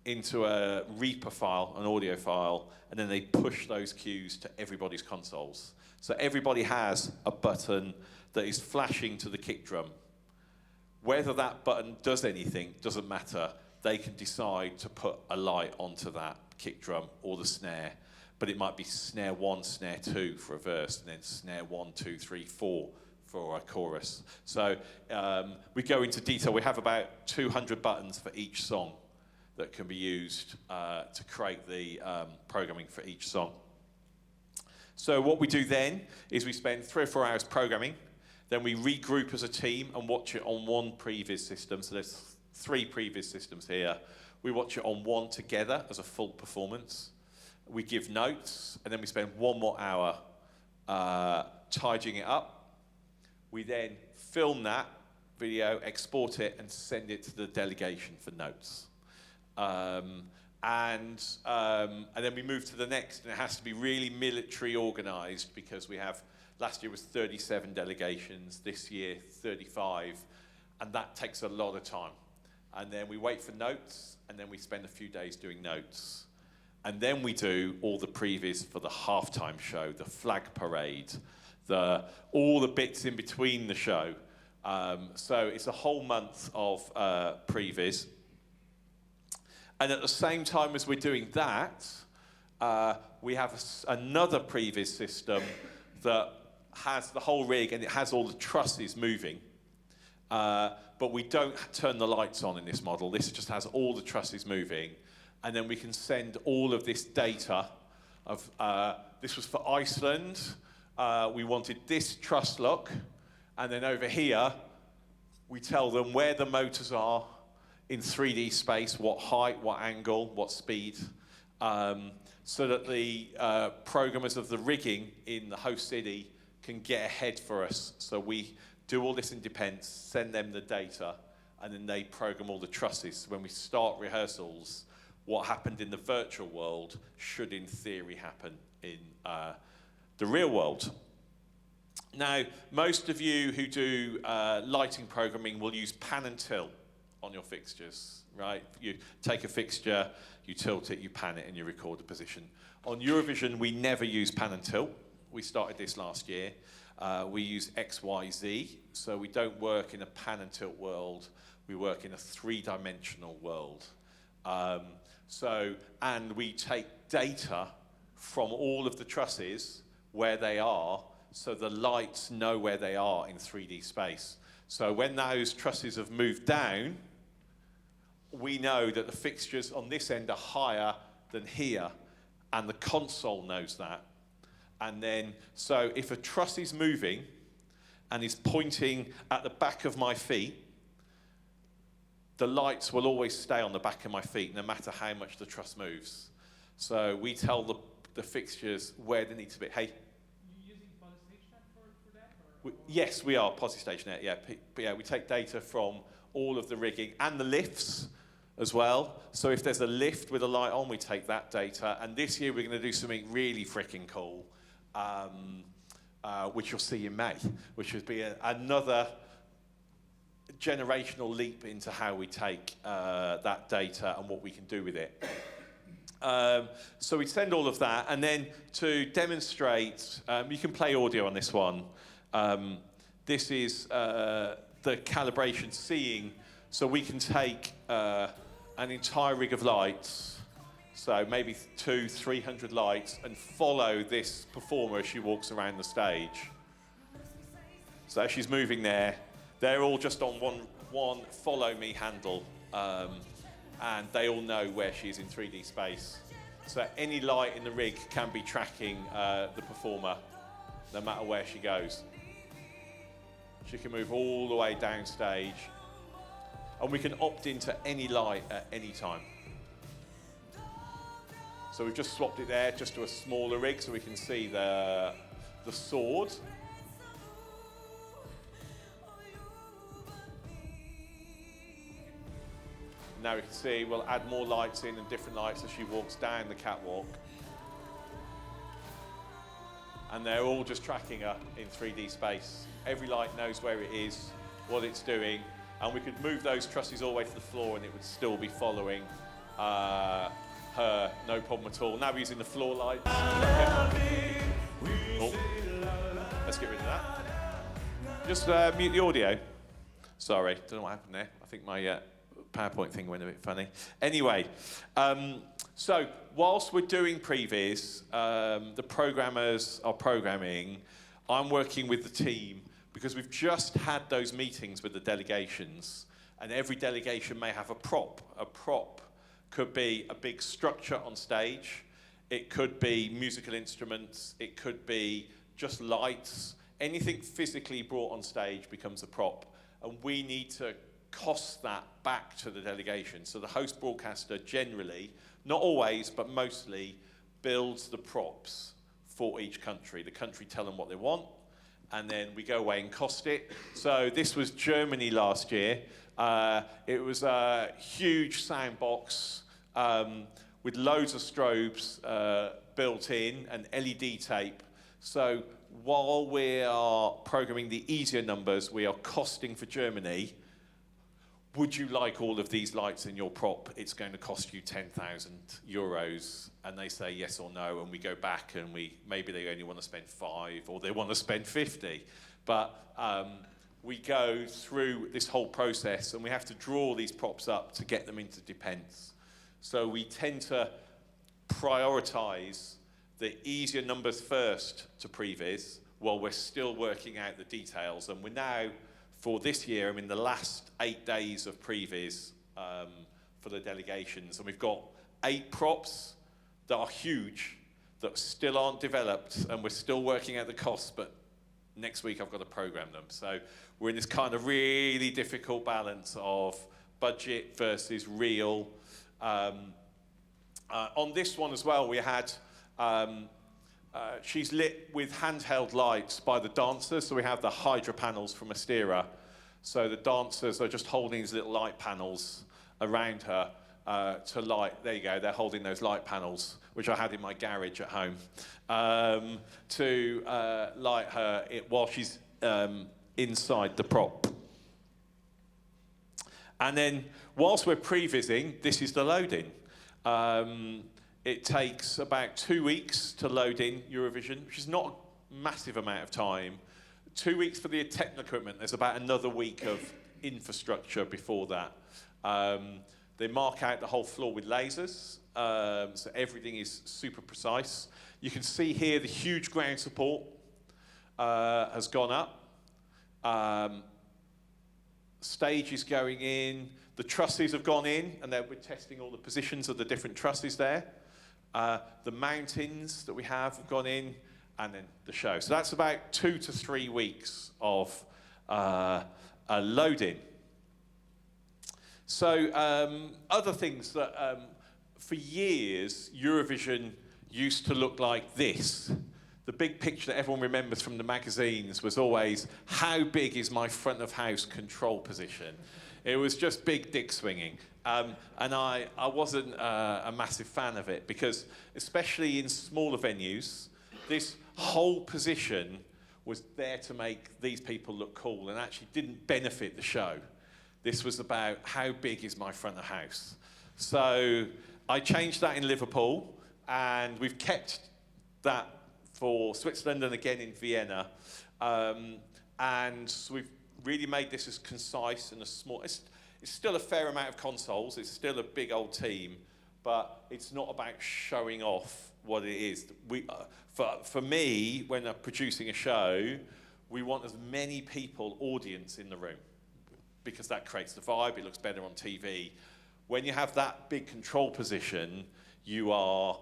into a Reaper file, an audio file, and then they push those cues to everybody's consoles. So everybody has a button that is flashing to the kick drum. Whether that button does anything doesn't matter. They can decide to put a light onto that kick drum or the snare, but it might be snare 1, snare 2 for a verse, and then snare 1, 2, 3, 4 for a chorus. So we go into detail. We have about 200 buttons for each song that can be used to create the programming for each song. So what we do then is we spend 3 or 4 hours programming, then we regroup as a team and watch it on one previs system. So there's 3 previs systems here. We watch it on one together as a full performance. We give notes, and then we spend 1 more hour tidying it up. We then film that video, export it, and send it to the delegation for notes. And then we move to the next, and it has to be really military organized, because we have, last year was 37 delegations, this year 35, and that takes a lot of time. And then we wait for notes, and then we spend a few days doing notes. And then we do all the previews for the halftime show, the flag parade, all the bits in between the show. So it's a whole month of previews. And at the same time as we're doing that, we have another previs system that has the whole rig and it has all the trusses moving. But we don't turn the lights on in this model. This just has all the trusses moving. And then we can send all of this data of, this was for Iceland. We wanted this truss look. And then over here, we tell them where the motors are in 3D space, what height, what angle, what speed, so that the programmers of the rigging in the host city can get ahead for us. So we do all this in Depends, send them the data, and then they program all the trusses. When we start rehearsals, what happened in the virtual world should, in theory, happen in the real world. Now, most of you who do lighting programming will use pan and tilt on your fixtures, right? You take a fixture, you tilt it, you pan it, and you record the position. On Eurovision, we never use pan and tilt. We started this last year. We use XYZ, so we don't work in a pan and tilt world. We work in a three-dimensional world. And we take data from all of the trusses, where they are, so the lights know where they are in 3D space. So when those trusses have moved down, we know that the fixtures on this end are higher than here, and the console knows that. And then, so if a truss is moving and is pointing at the back of my feet, the lights will always stay on the back of my feet, no matter how much the truss moves. So we tell the fixtures where they need to be. Hey? Are you using PosiStationNet for that? Yes, we are, PosiStationNet, yeah. But yeah, we take data from all of the rigging and the lifts as well. So if there's a lift with a light on, we take that data. And this year we're going to do something really freaking cool, which you'll see in May, which would be another generational leap into how we take that data and what we can do with it. So we send all of that, and then to demonstrate, you can play audio on this one. This is the calibration seeing, so we can take an entire rig of lights, so maybe 200-300 lights, and follow this performer as she walks around the stage. So as she's moving there, they're all just on one follow me handle, and they all know where she is in 3D space. So any light in the rig can be tracking the performer, no matter where she goes. She can move all the way downstage, and we can opt into any light at any time. So we've just swapped it there just to a smaller rig, so we can see the sword. Now we can see we'll add more lights in and different lights as she walks down the catwalk. And they're all just tracking her in 3D space. Every light knows where it is, what it's doing, and we could move those trusses all the way to the floor and it would still be following her, no problem at all. Now we're using the floor lights. Oh. Let's get rid of that. Just mute the audio. Sorry, don't know what happened there. I think my PowerPoint thing went a bit funny. Anyway, so whilst we're doing previews, the programmers are programming. I'm working with the team because we've just had those meetings with the delegations, and every delegation may have a prop. A prop could be a big structure on stage. It could be musical instruments. It could be just lights. Anything physically brought on stage becomes a prop, and we need to cost that back to the delegation. So the host broadcaster generally, not always, but mostly, builds the props for each country. The country tell them what they want, and then we go away and cost it. So this was Germany last year. It was a huge sound box with loads of strobes built in and LED tape. So while we are programming the easier numbers, we are costing for Germany. would you like all of these lights in your prop? It's going to cost you 10,000 euros. And they say yes or no, and we go back and maybe they only want to spend 5 or they want to spend 50. But we go through this whole process and we have to draw these props up to get them into Depends. So we tend to prioritize the easier numbers first to previs while we're still working out the details. And we're now, for this year, I'm in the last 8 days of previs for the delegations. And we've got 8 props that are huge, that still aren't developed, and we're still working out the costs, but next week I've got to program them. So we're in this kind of really difficult balance of budget versus real. On this one as well, we had, she's lit with handheld lights by the dancers, so we have the Hydra panels from Astera. So the dancers are just holding these little light panels around her to light, there you go, they're holding those light panels, which I had in my garage at home, to light her while she's inside the prop. And then, whilst we're prevising, this is the loading. It takes about 2 weeks to load in Eurovision, which is not a massive amount of time. 2 weeks for the technical equipment. There's about another week of infrastructure before that. They mark out the whole floor with lasers, so everything is super precise. You can see here the huge ground support has gone up. Stage is going in. The trusses have gone in, and we're testing all the positions of the different trusses there. The mountains that we have gone in, and then the show. So that's about 2 to 3 weeks of loading. So other things that, for years, Eurovision used to look like this. The big picture that everyone remembers from the magazines was always, how big is my front of house control position? It was just big dick swinging. And I wasn't a massive fan of it because, especially in smaller venues, this whole position was there to make these people look cool and actually didn't benefit the show. This was about how big is my front of house. So I changed that in Liverpool, and we've kept that for Switzerland and again in Vienna. And we've really made this as concise and as small. It's still a fair amount of consoles. It's still a big old team, but it's not about showing off what it is. For me, when I'm producing a show, we want as many people, audience, in the room, because that creates the vibe. It looks better on TV. When you have that big control position, you are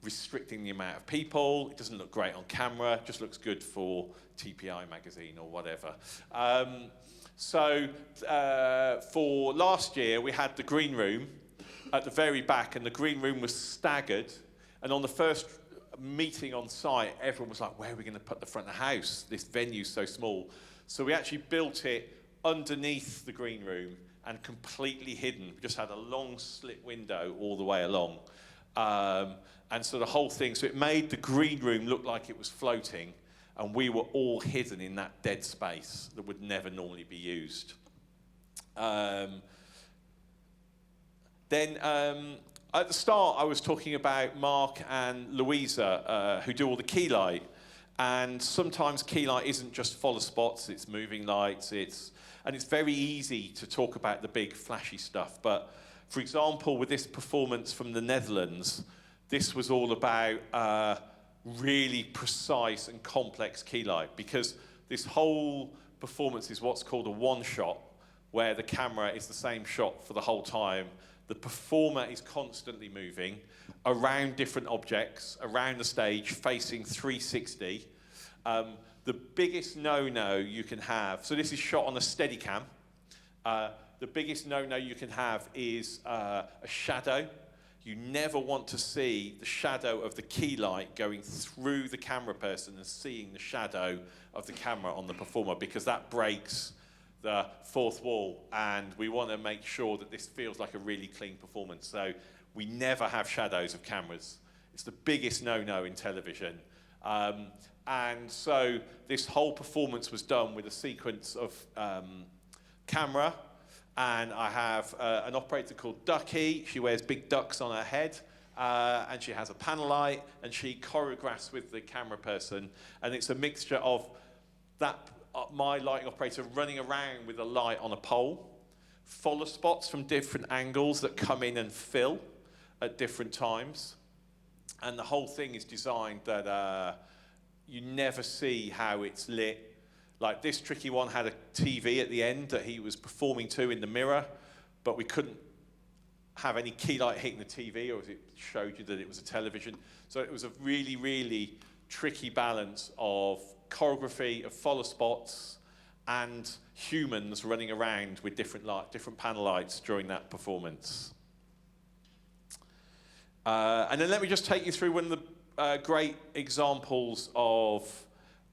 restricting the amount of people. It doesn't look great on camera. It just looks good for TPI magazine or whatever. So for last year, we had the green room at the very back, and the green room was staggered. And on the first meeting on site, everyone was like, where are we going to put the front of the house? This venue's so small. So we actually built it underneath the green room and completely hidden. We just had a long slit window all the way along. And so the whole thing, so it made the green room look like it was floating, and we were all hidden in that dead space that would never normally be used. Then at the start, I was talking about Mark and Louisa, who do all the key light. And sometimes key light isn't just follow spots, it's moving lights, and it's very easy to talk about the big flashy stuff. But for example, with this performance from the Netherlands, this was all about really precise and complex key light, because this whole performance is what's called a one shot, where the camera is the same shot for the whole time. The performer is constantly moving around different objects, around the stage, facing 360. The biggest no-no you can have, so this is shot on a Steadicam. The biggest no-no you can have is a shadow. You never want to see the shadow of the key light going through the camera person and seeing the shadow of the camera on the performer, because that breaks the fourth wall, and we want to make sure that this feels like a really clean performance. So we never have shadows of cameras. It's the biggest no-no in television. And so this whole performance was done with a sequence of camera And I have an operator called Ducky. She wears big ducks on her head. And she has a panel light, and she choreographs with the camera person. And it's a mixture of that my lighting operator running around with a light on a pole, follow spots from different angles that come in and fill at different times. And the whole thing is designed that you never see how it's lit. Like this tricky one had a TV at the end that he was performing to in the mirror, but we couldn't have any key light hitting the TV, or it showed you that it was a television. So it was a really, really tricky balance of choreography, of follow spots, and humans running around with different panel lights during that performance. And then let me just take you through one of the great examples of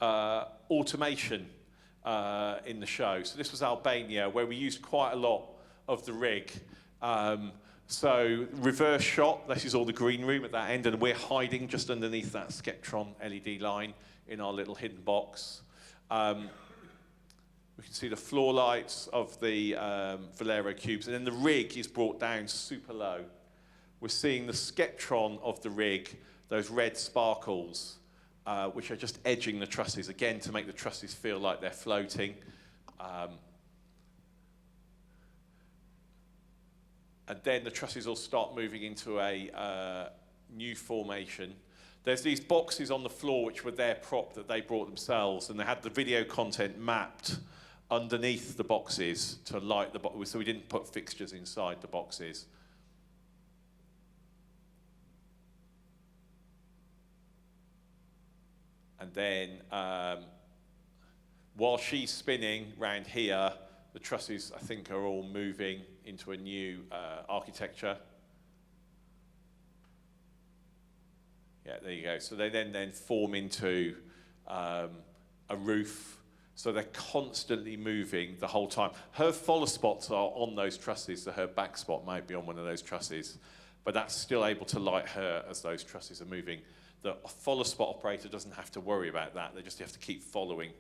automation in the show. So this was Albania, where we used quite a lot of the rig. So reverse shot, this is all the green room at that end, and we're hiding just underneath that Skeptron LED line in our little hidden box. We can see the floor lights of the Valero cubes, and then the rig is brought down super low. We're seeing the Skeptron of the rig, those red sparkles, which are just edging the trusses, again, to make the trusses feel like they're floating. And then the trusses will start moving into a new formation. There's these boxes on the floor which were their prop that they brought themselves, and they had the video content mapped underneath the boxes to light the boxes, so we didn't put fixtures inside the boxes. And then while she's spinning round here, the trusses, I think, are all moving into a new architecture. Yeah, there you go. So they then form into a roof. So they're constantly moving the whole time. Her follow spots are on those trusses, so her back spot might be on one of those trusses, but that's still able to light her as those trusses are moving. The follow spot operator doesn't have to worry about that. They just have to keep following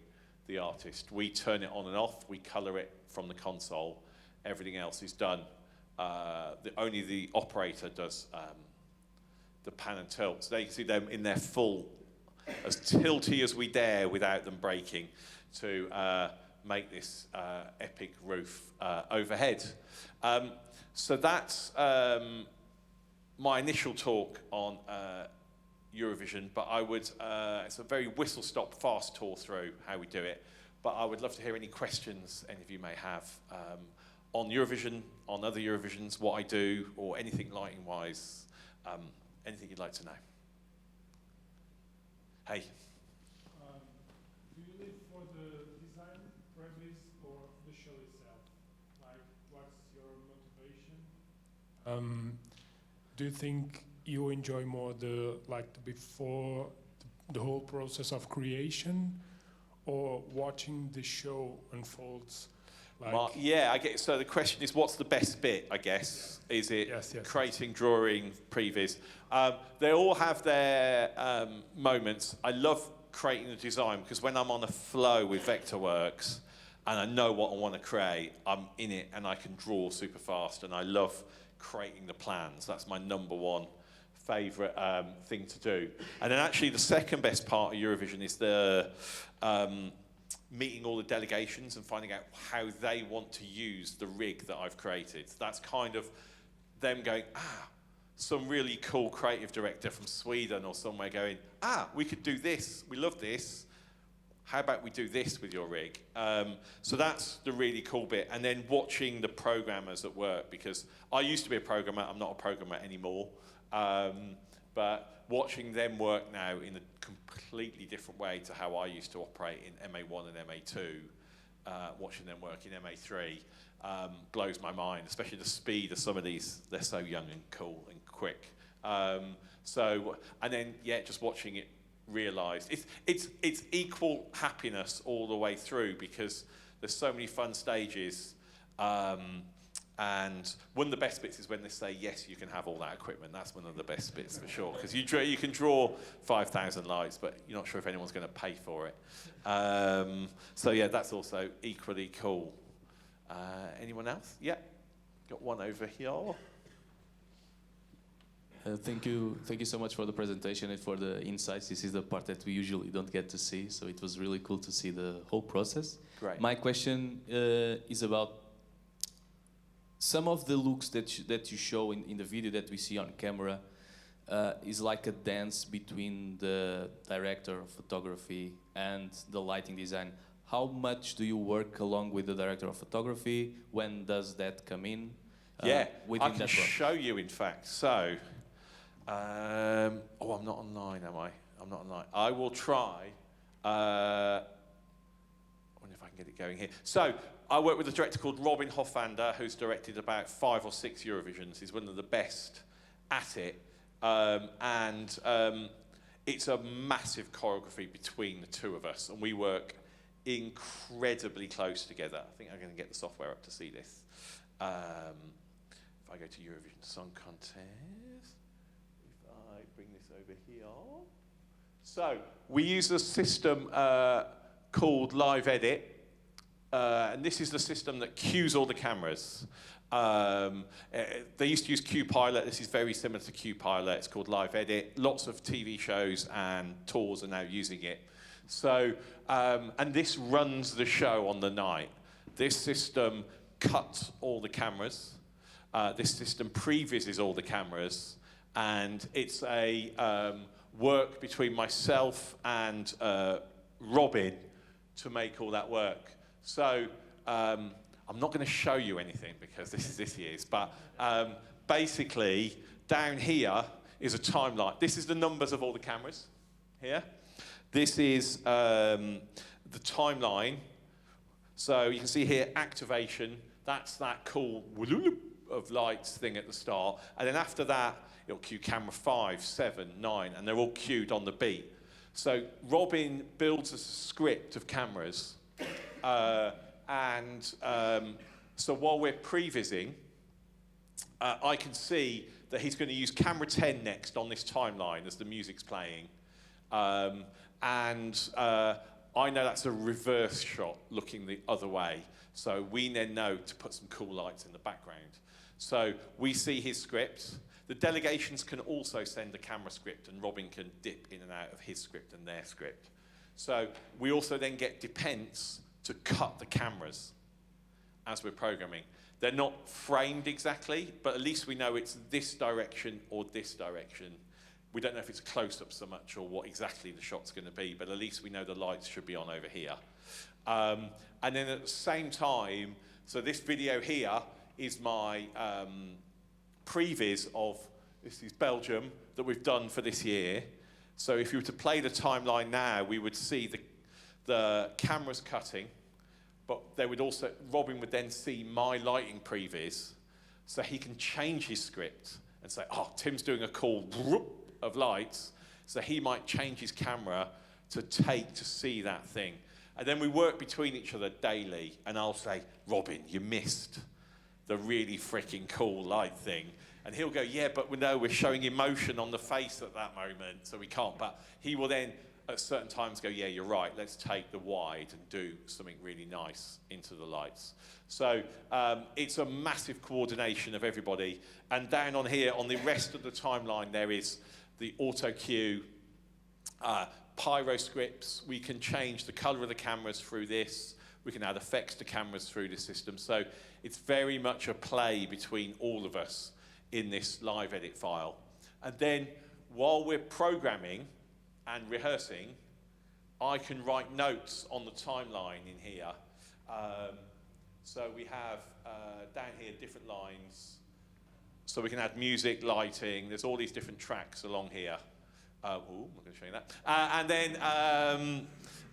the artist. We turn it on and off. We color it from the console. Everything else is done. Only the operator does the pan and tilt. So you can see them in their full, as tilty as we dare without them breaking, to make this epic roof overhead. So that's my initial talk on Eurovision, but I would, it's a very whistle-stop fast tour through how we do it, but I would love to hear any questions any of you may have on Eurovision, on other Eurovisions, what I do, or anything lighting-wise, anything you'd like to know. Hey. Do you live for the design premise or the show itself? Like, what's your motivation? Do you think you enjoy more the before the whole process of creation, or watching the show unfolds? Yeah, I get. So the question is, what's the best bit? I guess is it creating, drawing, previs? They all have their moments. I love creating the design because when I'm on a flow with Vectorworks and I know what I want to create, I'm in it and I can draw super fast. And I love creating the plans. That's my number one favourite thing to do. And then actually the second best part of Eurovision is the meeting all the delegations and finding out how they want to use the rig that I've created. That's kind of them going, some really cool creative director from Sweden or somewhere going, we could do this, we love this, how about we do this with your rig? So that's the really cool bit. And then watching the programmers at work, because I used to be a programmer, I'm not a programmer anymore. But watching them work now in a completely different way to how I used to operate in MA1 and MA2, watching them work in MA3 blows my mind, especially the speed of some of these. They're so young and cool and quick. And then, just watching it realised. It's equal happiness all the way through because there's so many fun stages. And one of the best bits is when they say, yes, you can have all that equipment. That's one of the best bits for sure. Because you can draw 5,000 lights, but you're not sure if anyone's going to pay for it. So yeah, that's also equally cool. Anyone else? Yeah, got one over here. Thank you so much for the presentation and for the insights. This is the part that we usually don't get to see, so it was really cool to see the whole process. Great. My question is about some of the looks that you show in the video that we see on camera. Is like a dance between the director of photography and the lighting design. How much do you work along with the director of photography? When does that come in? Yeah, within I can that show you, in fact. So, I'm not online, am I? I'm not online. I will try. I wonder if I can get it going here. So, I work with a director called Robin Hoffander, who's directed about 5 or 6 Eurovisions. He's one of the best at it. It's a massive choreography between the two of us, and we work incredibly close together. I think I'm going to get the software up to see this. If I go to Eurovision Song Contest, if I bring this over here. So, we use a system called Live Edit, and this is the system that cues all the cameras. They used to use QPilot. This is very similar to QPilot. It's called Live Edit. Lots of TV shows and tours are now using it. So, and this runs the show on the night. This system cuts all the cameras. This system previses all the cameras. And it's a work between myself and Robin to make all that work. So, I'm not going to show you anything because this year's, but basically down here is a timeline. This is the numbers of all the cameras here. This is the timeline. So you can see here activation. That's that cool of lights thing at the start. And then after that, it'll cue camera 5, 7, 9, and they're all cued on the beat. So Robin builds us a script of cameras. So while we're prevising, I can see that he's going to use camera 10 next on this timeline as the music's playing. I know that's a reverse shot looking the other way. So we then know to put some cool lights in the background. So we see his script. The delegations can also send a camera script, and Robin can dip in and out of his script and their script. So we also then get depends to cut the cameras as we're programming. They're not framed exactly, but at least we know it's this direction or this direction. We don't know if it's a close-up so much or what exactly the shot's going to be, but at least we know the lights should be on over here. And then at the same time, so this video here is my previs of, this is Belgium, that we've done for this year. So if you were to play the timeline now, we would see the cameras cutting, but they would also, Robin would then see my lighting previs, so he can change his script and say, oh, Tim's doing a cool whoop of lights, so he might change his camera to see that thing. And then we work between each other daily, and I'll say, Robin, you missed the really freaking cool light thing. And he'll go, yeah, but we know we're showing emotion on the face at that moment, so we can't. But he will then, at certain times, go, yeah, you're right, let's take the wide and do something really nice into the lights. So it's a massive coordination of everybody. And down on here, on the rest of the timeline, there is the auto cue, pyro scripts. We can change the color of the cameras through this. We can add effects to cameras through this system. So it's very much a play between all of us in this live edit file. And then while we're programming and rehearsing, I can write notes on the timeline in here. So we have down here different lines. So we can add music, lighting. There's all these different tracks along here. I'm not going to show you that. And then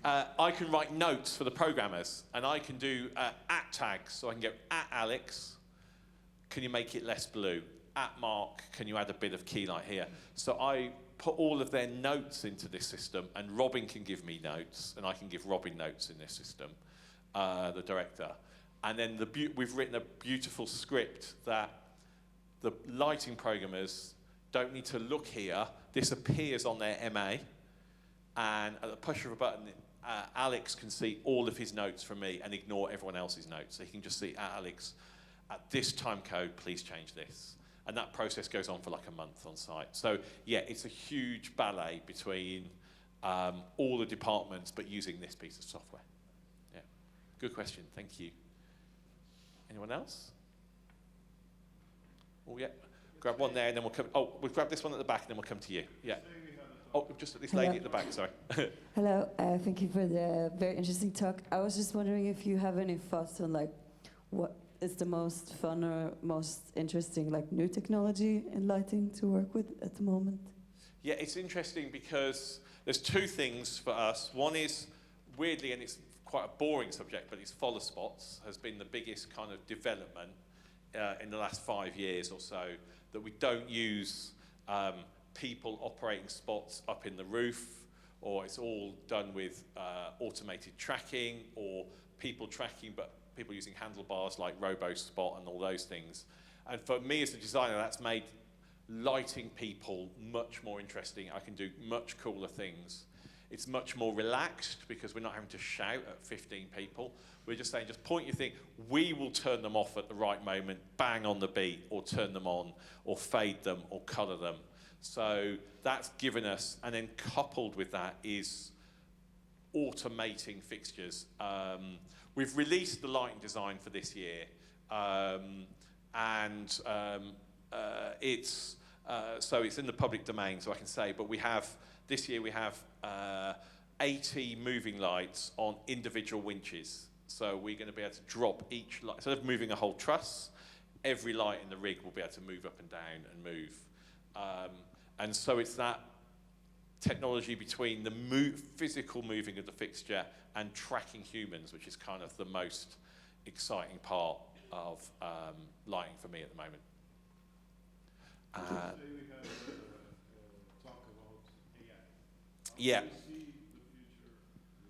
I can write notes for the programmers, and I can do at tags. So I can go at Alex, can you make it less blue? At Mark, can you add a bit of key light here? So I put all of their notes into this system, and Robin can give me notes, and I can give Robin notes in this system, the director. And then we've written a beautiful script that the lighting programmers don't need to look here. This appears on their MA, and at the push of a button, Alex can see all of his notes from me and ignore everyone else's notes. So he can just see, Alex, at this time code, please change this. And that process goes on for like a month on site. So yeah, it's a huge ballet between all the departments, but using this piece of software. Yeah, good question, thank you. Anyone else? Oh yeah, grab one there and then we'll come, we'll grab this one at the back and then we'll come to you. Yeah. Oh, just this lady at the back, sorry. Hello, thank you for the very interesting talk. I was just wondering if you have any thoughts on like what is the most fun or most interesting like new technology in lighting to work with at the moment? Yeah, it's interesting because there's two things for us. One is, weirdly, and it's quite a boring subject, but it's follow spots has been the biggest kind of development in the last 5 years or so, that we don't use people operating spots up in the roof, or it's all done with automated tracking, or people tracking, but people using handlebars like RoboSpot and all those things. And for me as a designer, that's made lighting people much more interesting. I can do much cooler things. It's much more relaxed because we're not having to shout at 15 people. We're just saying, just point your thing. We will turn them off at the right moment, bang on the beat, or turn them on, or fade them, or color them. So that's given us, and then coupled with that is automating fixtures. We've released the lighting design for this year, so it's in the public domain, so I can say, but we have, this year we have 80 moving lights on individual winches. So we're going to be able to drop each light, instead of moving a whole truss, every light in the rig will be able to move up and down and move. And so it's that technology between the physical moving of the fixture and tracking humans, which is kind of the most exciting part of lighting for me at the moment. Today we have talk about AI. Yeah. How do you see the future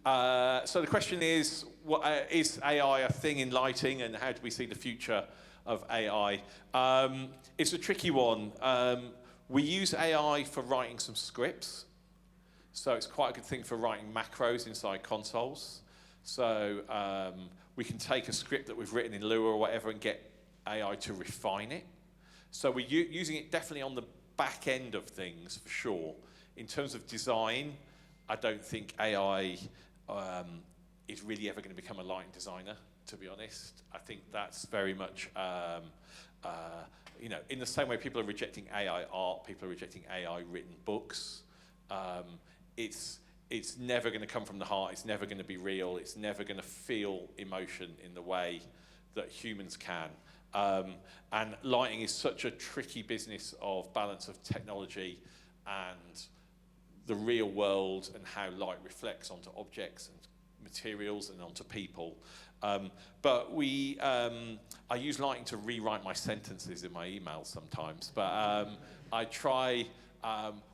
with AI? So the question is, is AI a thing in lighting, and how do we see the future of AI? It's a tricky one. We use AI for writing some scripts, so it's quite a good thing for writing macros inside consoles. So we can take a script that we've written in Lua or whatever and get AI to refine it. So we're using it definitely on the back end of things, for sure. In terms of design, I don't think AI is really ever going to become a lighting designer, to be honest. I think that's very much, in the same way people are rejecting AI art, people are rejecting AI written books. It's never going to come from the heart, it's never going to be real, it's never going to feel emotion in the way that humans can. And lighting is such a tricky business of balance of technology and the real world and how light reflects onto objects and materials and onto people. But I use lighting to rewrite my sentences in my emails sometimes. But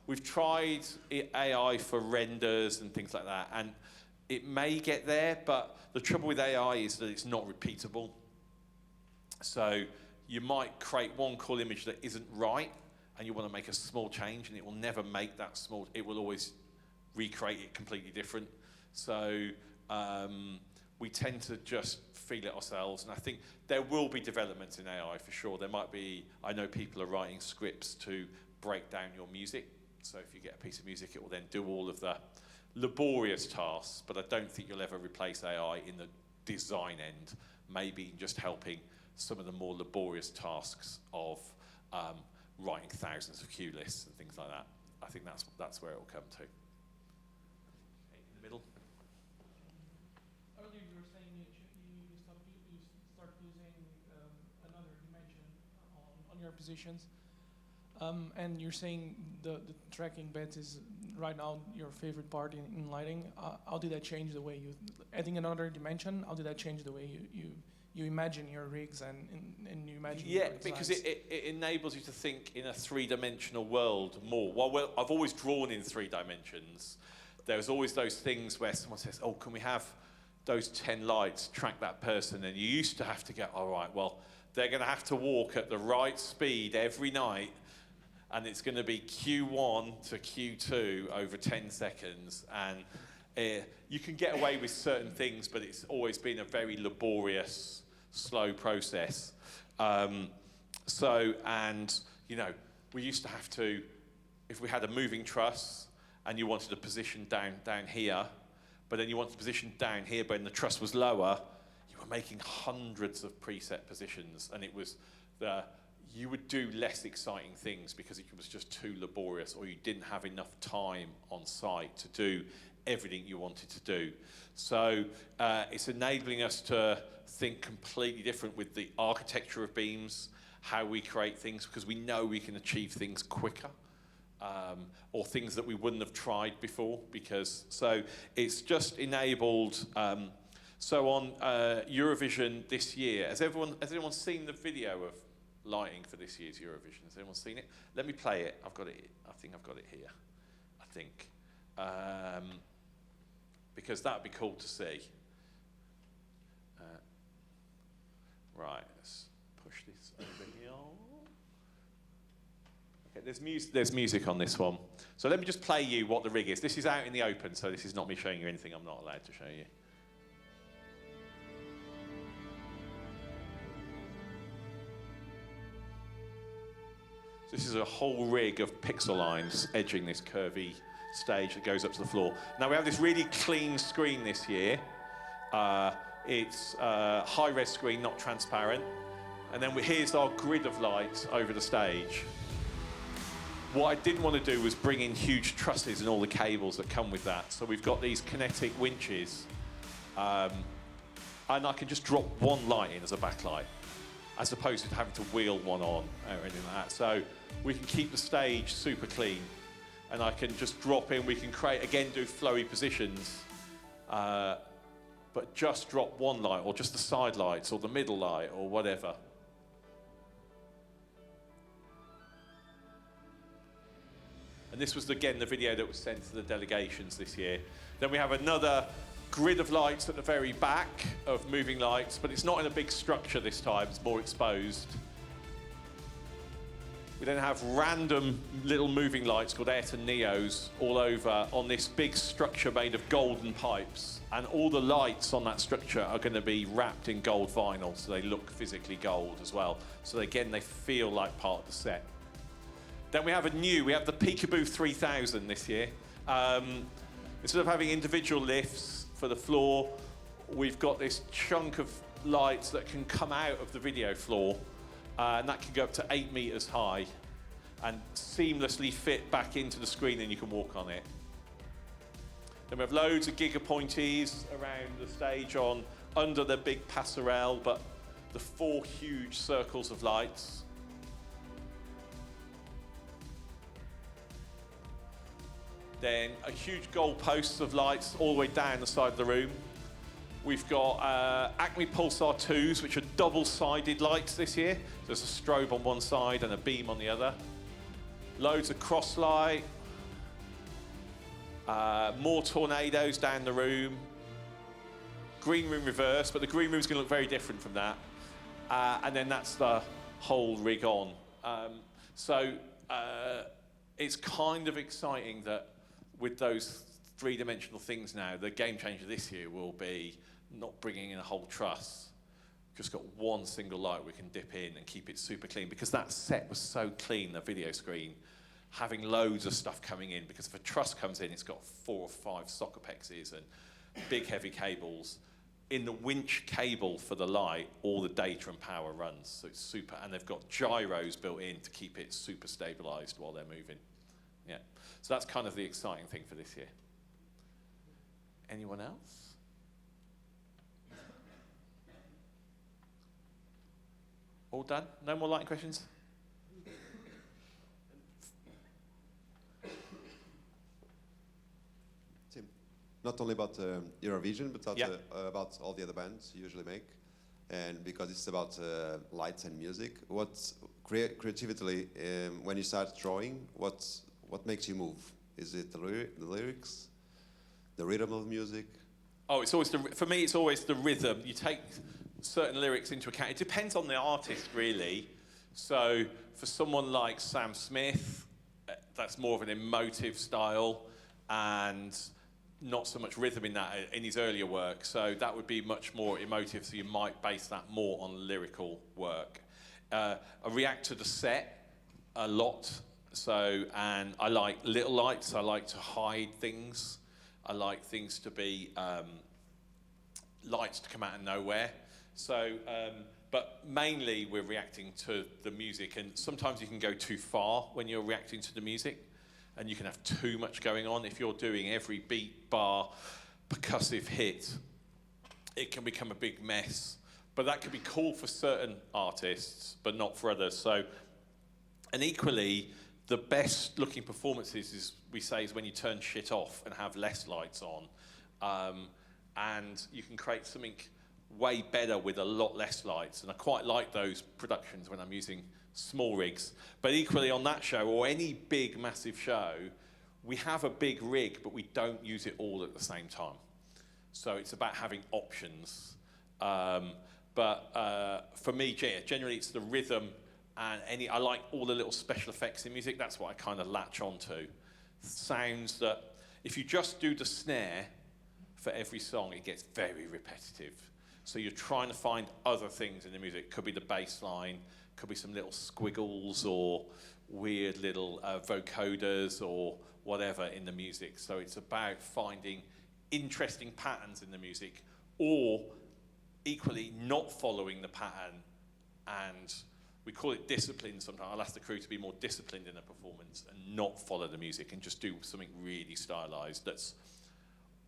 we've tried AI for renders and things like that, and it may get there, but the trouble with AI is that it's not repeatable. So you might create one cool image that isn't right, and you want to make a small change, and it will never make that small, it will always recreate it completely different. So we tend to just feel it ourselves, and I think there will be developments in AI for sure. There might be, I know people are writing scripts to break down your music, so if you get a piece of music, it will then do all of the laborious tasks, but I don't think you'll ever replace AI in the design end, maybe just helping some of the more laborious tasks of writing thousands of cue lists and things like that. I think that's where it will come to. In the middle. Earlier you were saying you start using another dimension on your positions, and you're saying the tracking bits is right now your favorite part in lighting. How did that change the way adding another dimension? How did that change the way you imagine your rigs and you imagine your designs? Because it enables you to think in a three-dimensional world more. Well, I've always drawn in 3 dimensions. There's always those things where someone says, oh, can we have those 10 lights, track that person? And you used to have to go, all right, well, they're going to have to walk at the right speed every night, and it's going to be Q1 to Q2 over 10 seconds. And you can get away with certain things, but it's always been a very laborious, slow process. We used to have to, if we had a moving truss and you wanted a position down here, but then you wanted a position down here, but then the truss was lower, you were making hundreds of preset positions, and it was you would do less exciting things because it was just too laborious, or you didn't have enough time on site to do everything you wanted to do. So it's enabling us to think completely different with the architecture of beams, how we create things, because we know we can achieve things quicker, or things that we wouldn't have tried before. So it's just enabled. So on Eurovision this year, has anyone seen the video of lighting for this year's Eurovision? Has anyone seen it? Let me play it. I think I've got it here. Because that'd be cool to see. Right, let's push this over here. Okay, there's music on this one. So let me just play you what the rig is. This is out in the open, so this is not me showing you anything I'm not allowed to show you. This is a whole rig of pixel lines edging this curvy stage that goes up to the floor. Now we have this really clean screen this year. It's a high-res screen, not transparent. And then here's our grid of lights over the stage. What I didn't want to do was bring in huge trusses and all the cables that come with that. So we've got these kinetic winches. And I can just drop one light in as a backlight, as opposed to having to wheel one on or anything like that. So we can keep the stage super clean, and I can just drop in. We can create, again, do flowy positions, but just drop one light, or just the side lights, or the middle light, or whatever. And this was, again, the video that was sent to the delegations this year. Then we have another grid of lights at the very back of moving lights, but it's not in a big structure this time, it's more exposed. We then have random little moving lights called Ayrton Neos all over on this big structure made of golden pipes. And all the lights on that structure are going to be wrapped in gold vinyl, so they look physically gold as well. So again, they feel like part of the set. Then we have the Peekaboo 3000 this year. Instead of having individual lifts for the floor, we've got this chunk of lights that can come out of the video floor, and that can go up to 8 meters high and seamlessly fit back into the screen, and you can walk on it. Then we have loads of gigapointies around the stage under the big passerelle, but the 4 huge circles of lights. Then a huge goalposts of lights all the way down the side of the room. We've got Acme Pulsar 2s, which are double-sided lights this year. There's a strobe on one side and a beam on the other. Loads of cross light. More tornadoes down the room. Green room reverse, but the green room's going to look very different from that. And then that's the whole rig on. It's kind of exciting that with those three-dimensional things now, the game changer this year will be not bringing in a whole truss. Just got one single light we can dip in and keep it super clean, because that set was so clean, the video screen, having loads of stuff coming in, because if a truss comes in, it's got 4 or 5 socket pexes and big heavy cables. In the winch cable for the light, all the data and power runs, so it's super, and they've got gyros built in to keep it super stabilized while they're moving. Yeah, so that's kind of the exciting thing for this year. Anyone else? All done? No more lighting questions? Tim, not only about Eurovision, but also about all the other bands you usually make, and because it's about lights and music. What creatively, when you start drawing, what makes you move? Is it the lyrics, the rhythm of music? Oh, it's always for me, it's always the rhythm. You take certain lyrics into account. It depends on the artist, really. So for someone like Sam Smith, that's more of an emotive style, and not so much rhythm in that in his earlier work. So that would be much more emotive. So you might base that more on lyrical work. I react to the set a lot. So, and I like little lights. I like to hide things. I like things to be lights to come out of nowhere. So, but mainly we're reacting to the music, and sometimes you can go too far when you're reacting to the music, and you can have too much going on. If you're doing every beat, bar, percussive hit, it can become a big mess. But that can be cool for certain artists, but not for others. So, and equally, the best looking performances is, we say, is when you turn shit off and have less lights on. And you can create something way better with a lot less lights. And I quite like those productions when I'm using small rigs. But equally on that show, or any big, massive show, we have a big rig, but we don't use it all at the same time. So it's about having options. But for me, generally it's the rhythm, and I like all the little special effects in music. That's what I kind of latch onto. Sounds that, if you just do the snare for every song, it gets very repetitive. So you're trying to find other things in the music. Could be the bass line, could be some little squiggles or weird little vocoders or whatever in the music. So it's about finding interesting patterns in the music, or equally not following the pattern. And we call it discipline sometimes. I'll ask the crew to be more disciplined in a performance and not follow the music and just do something really stylized that's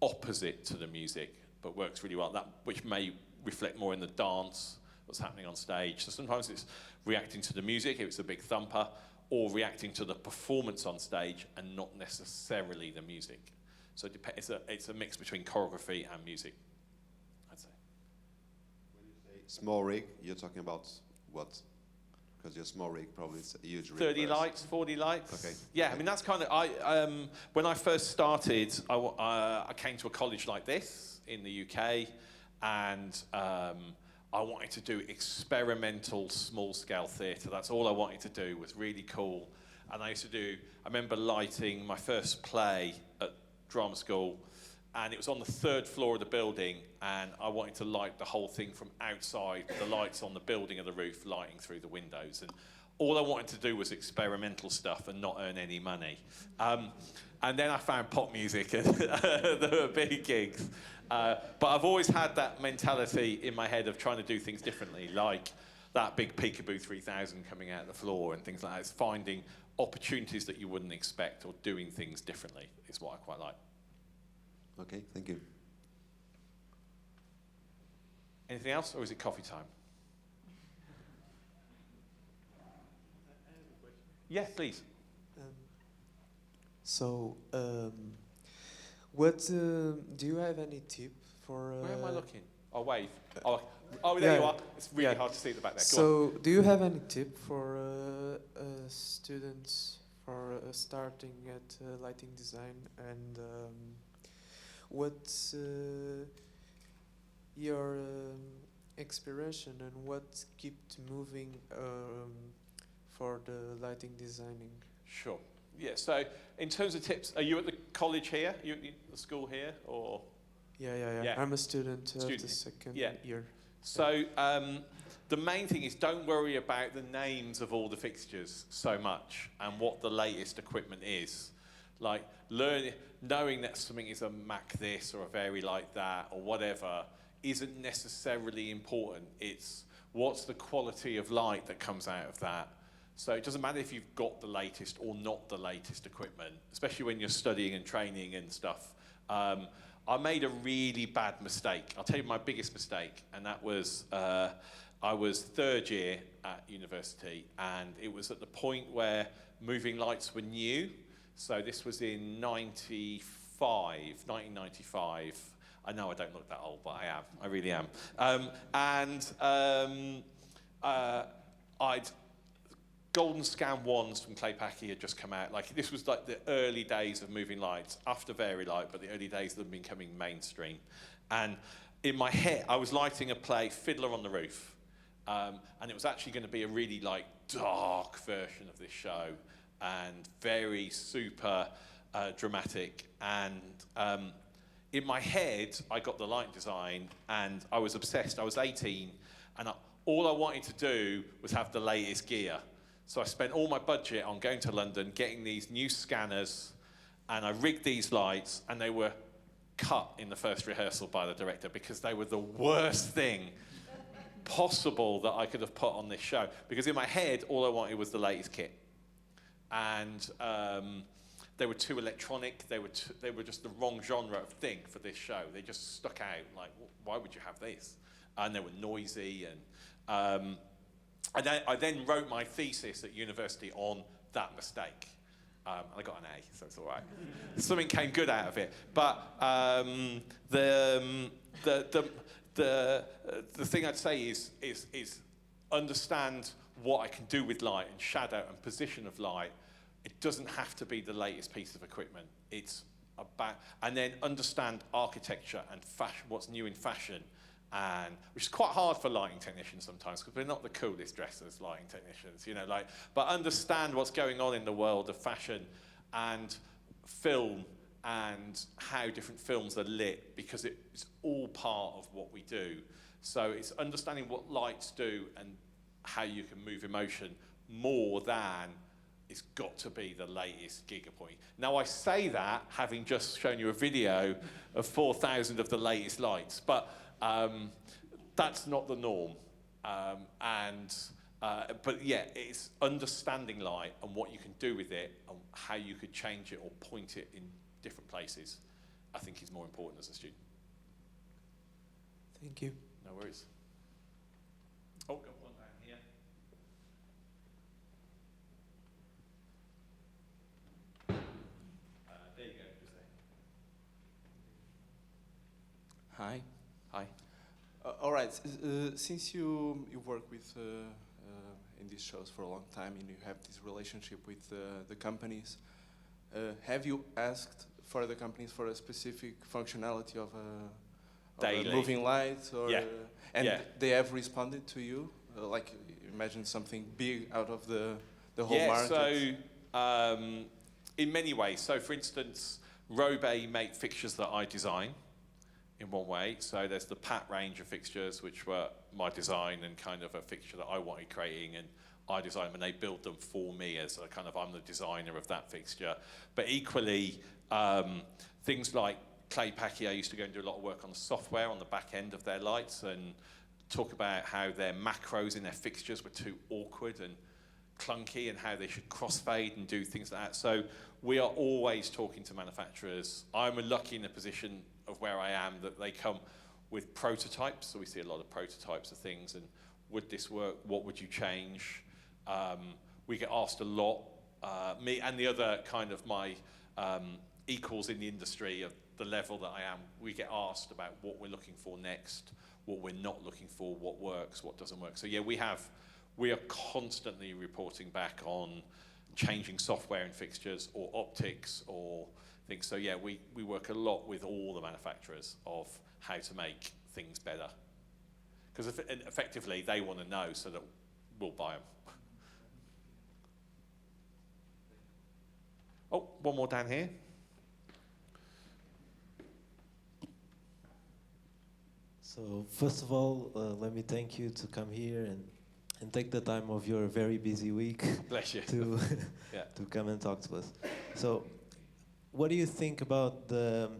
opposite to the music but works really well, that which may reflect more in the dance, what's happening on stage. So sometimes it's reacting to the music if it's a big thumper, or reacting to the performance on stage and not necessarily the music. So it's a mix between choreography and music, I'd say. When you say small rig, you're talking about what? Because your small rig probably is a huge rig. 30 first. lights, 40 lights. Okay. Yeah, Okay. I mean, that's kind of, when I first started, I came to a college like this in the UK, and I wanted to do experimental small-scale theatre. That's all I wanted to do, was really cool. And I remember lighting my first play at drama school, and it was on the 3rd floor of the building, and I wanted to light the whole thing from outside, the lights on the building of the roof lighting through the windows. And all I wanted to do was experimental stuff and not earn any money. And then I found pop music, and there were big gigs. But I've always had that mentality in my head of trying to do things differently, like that big Peekaboo 3000 coming out of the floor and things like that. It's finding opportunities that you wouldn't expect, or doing things differently is what I quite like. Okay, thank you. Anything else, or is it coffee time? Yes, please. What do you have any tip for? Where am I looking? Oh, wave. Oh, there Yeah, you are. It's really yeah. hard to see at the back there. Go So, do you have any tip for students for starting at lighting design, and what's your inspiration, and what kept moving for the lighting designing? Sure. Yeah, so in terms of tips, are you at the college here? You at the school here, or? Yeah. Yeah. I'm a student of Student. the second Yeah. year. So the main thing is, don't worry about the names of all the fixtures so much and what the latest equipment is. Like, knowing that something is a Mac this or a Vari like that or whatever isn't necessarily important. It's what's the quality of light that comes out of that. So it doesn't matter if you've got the latest or not the latest equipment, especially when you're studying and training and stuff. I made a really bad mistake. I'll tell you my biggest mistake, and that was I was 3rd year at university, and it was at the point where moving lights were new. So this was in 1995. I know I don't look that old, but I am. I really am. Golden Scan 1s from Claypaky had just come out. Like, this was like the early days of moving lights, after Vari Light, but the early days of them becoming mainstream. And in my head, I was lighting a play, Fiddler on the Roof, and it was actually going to be a really like dark version of this show, and very super dramatic. And in my head, I got the light design, and I was obsessed. I was 18, and all I wanted to do was have the latest gear. So I spent all my budget on going to London, getting these new scanners, and I rigged these lights, and they were cut in the first rehearsal by the director because they were the worst thing possible that I could have put on this show. Because in my head, all I wanted was the latest kit. And they were too electronic. They were just the wrong genre of thing for this show. They just stuck out. Like, why would you have this? And they were noisy. And I then wrote my thesis at university on that mistake. I got an A, so it's all right. Something came good out of it. But the thing I'd say is understand what I can do with light and shadow and position of light. It doesn't have to be the latest piece of equipment. It's about, and then understand architecture and fashion, what's new in fashion, and which is quite hard for lighting technicians sometimes because we're not the coolest dressers, lighting technicians, you know, like, but understand what's going on in the world of fashion and film and how different films are lit, because it's all part of what we do. So it's understanding what lights do and how you can move emotion more than it's got to be the latest gigapoint. Now I say that having just shown you a video of 4,000 of the latest lights, but that's not the norm. But yeah, it's understanding light and what you can do with it and how you could change it or point it in different places, I think is more important as a student. Thank you. No worries. Oh, got one down here. There you go. Just there. Hi. Hi. All right. Since you work with in these shows for a long time and you have this relationship with the companies, have you asked for the companies for a specific functionality of a moving light, or and they have responded to you? Like, imagine something big out of the whole market. So in many ways. So for instance, Robe make fixtures that I design in one way. So there's the Pat range of fixtures, which were my design and kind of a fixture that I wanted creating, and I design them and they build them for me as a kind of, I'm the designer of that fixture. But equally, things like Clay Packy, I used to go and do a lot of work on the software on the back end of their lights and talk about how their macros in their fixtures were too awkward and clunky and how they should crossfade and do things like that. So we are always talking to manufacturers. I'm lucky in a position of where I am that they come with prototypes. So we see a lot of prototypes of things and would this work? What would you change? We get asked a lot, me and the other kind of my equals in the industry of the level that I am, we get asked about what we're looking for next, what we're not looking for, what works, what doesn't work. So yeah, we are constantly reporting back on changing software in fixtures or optics or things. So yeah, we work a lot with all the manufacturers of how to make things better. Because effectively they want to know so that we'll buy them. Oh, one more down here. So first of all, let me thank you to come here and take the time of your very busy week Bless you. to to come and talk to us. So what do you think about the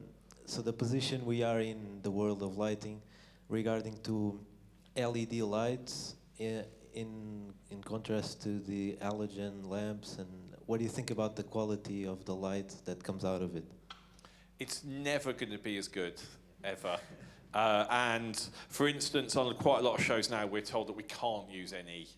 position we are in the world of lighting regarding to LED lights in contrast to the halogen lamps, and what do you think about the quality of the light that comes out of it? It's never going to be as good, ever. And for instance, on quite a lot of shows now, we're told that we can't use any,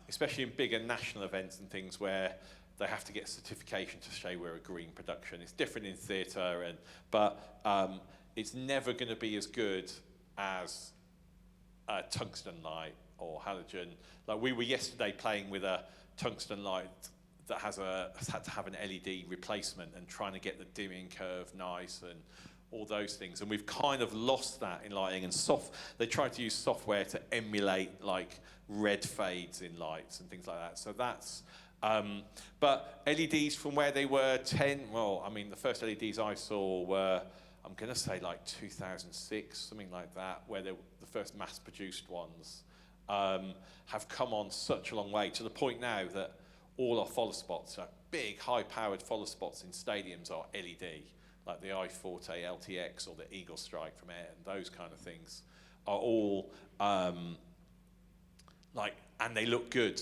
especially in bigger national events and things where they have to get certification to show we're a green production. It's different in theatre, but it's never going to be as good as a tungsten light or halogen. Like we were yesterday playing with a tungsten light that has had to have an LED replacement and trying to get the dimming curve nice and all those things, and we've kind of lost that in lighting. And they try to use software to emulate like red fades in lights and things like that. So that's, but LEDs from where they were 10, well, I mean, the first LEDs I saw were, I'm going to say like 2006, something like that, where the first mass-produced ones have come on such a long way, to the point now that all our follow spots, big high-powered follow spots in stadiums, are LED, like the iForte LTX or the Eagle Strike from Air, and those kind of things are all and they look good.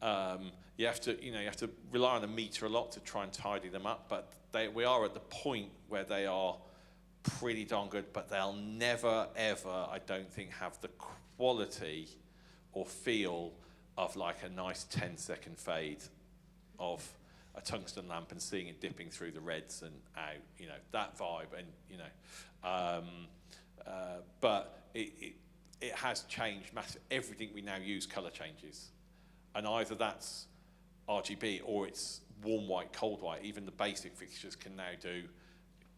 You have to rely on the meter a lot to try and tidy them up, but we are at the point where they are pretty darn good, but they'll never, ever, I don't think, have the quality or feel of like a nice 10-second fade of a tungsten lamp and seeing it dipping through the reds and out, that vibe, and but it has changed massively. Everything we now use color changes, and either that's RGB or it's warm white, cold white. Even the basic fixtures can now do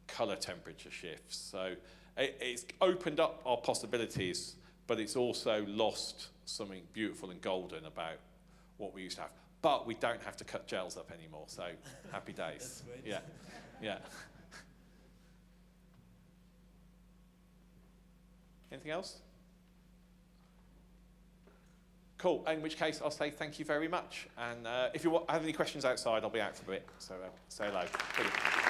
color temperature shifts. So it's opened up our possibilities, but it's also lost something beautiful and golden about what we used to have. But we don't have to cut gels up anymore, so happy days. Yeah. Anything else? Cool, in which case I'll say thank you very much. And if you have any questions outside, I'll be out for a bit, so say hello. Brilliant.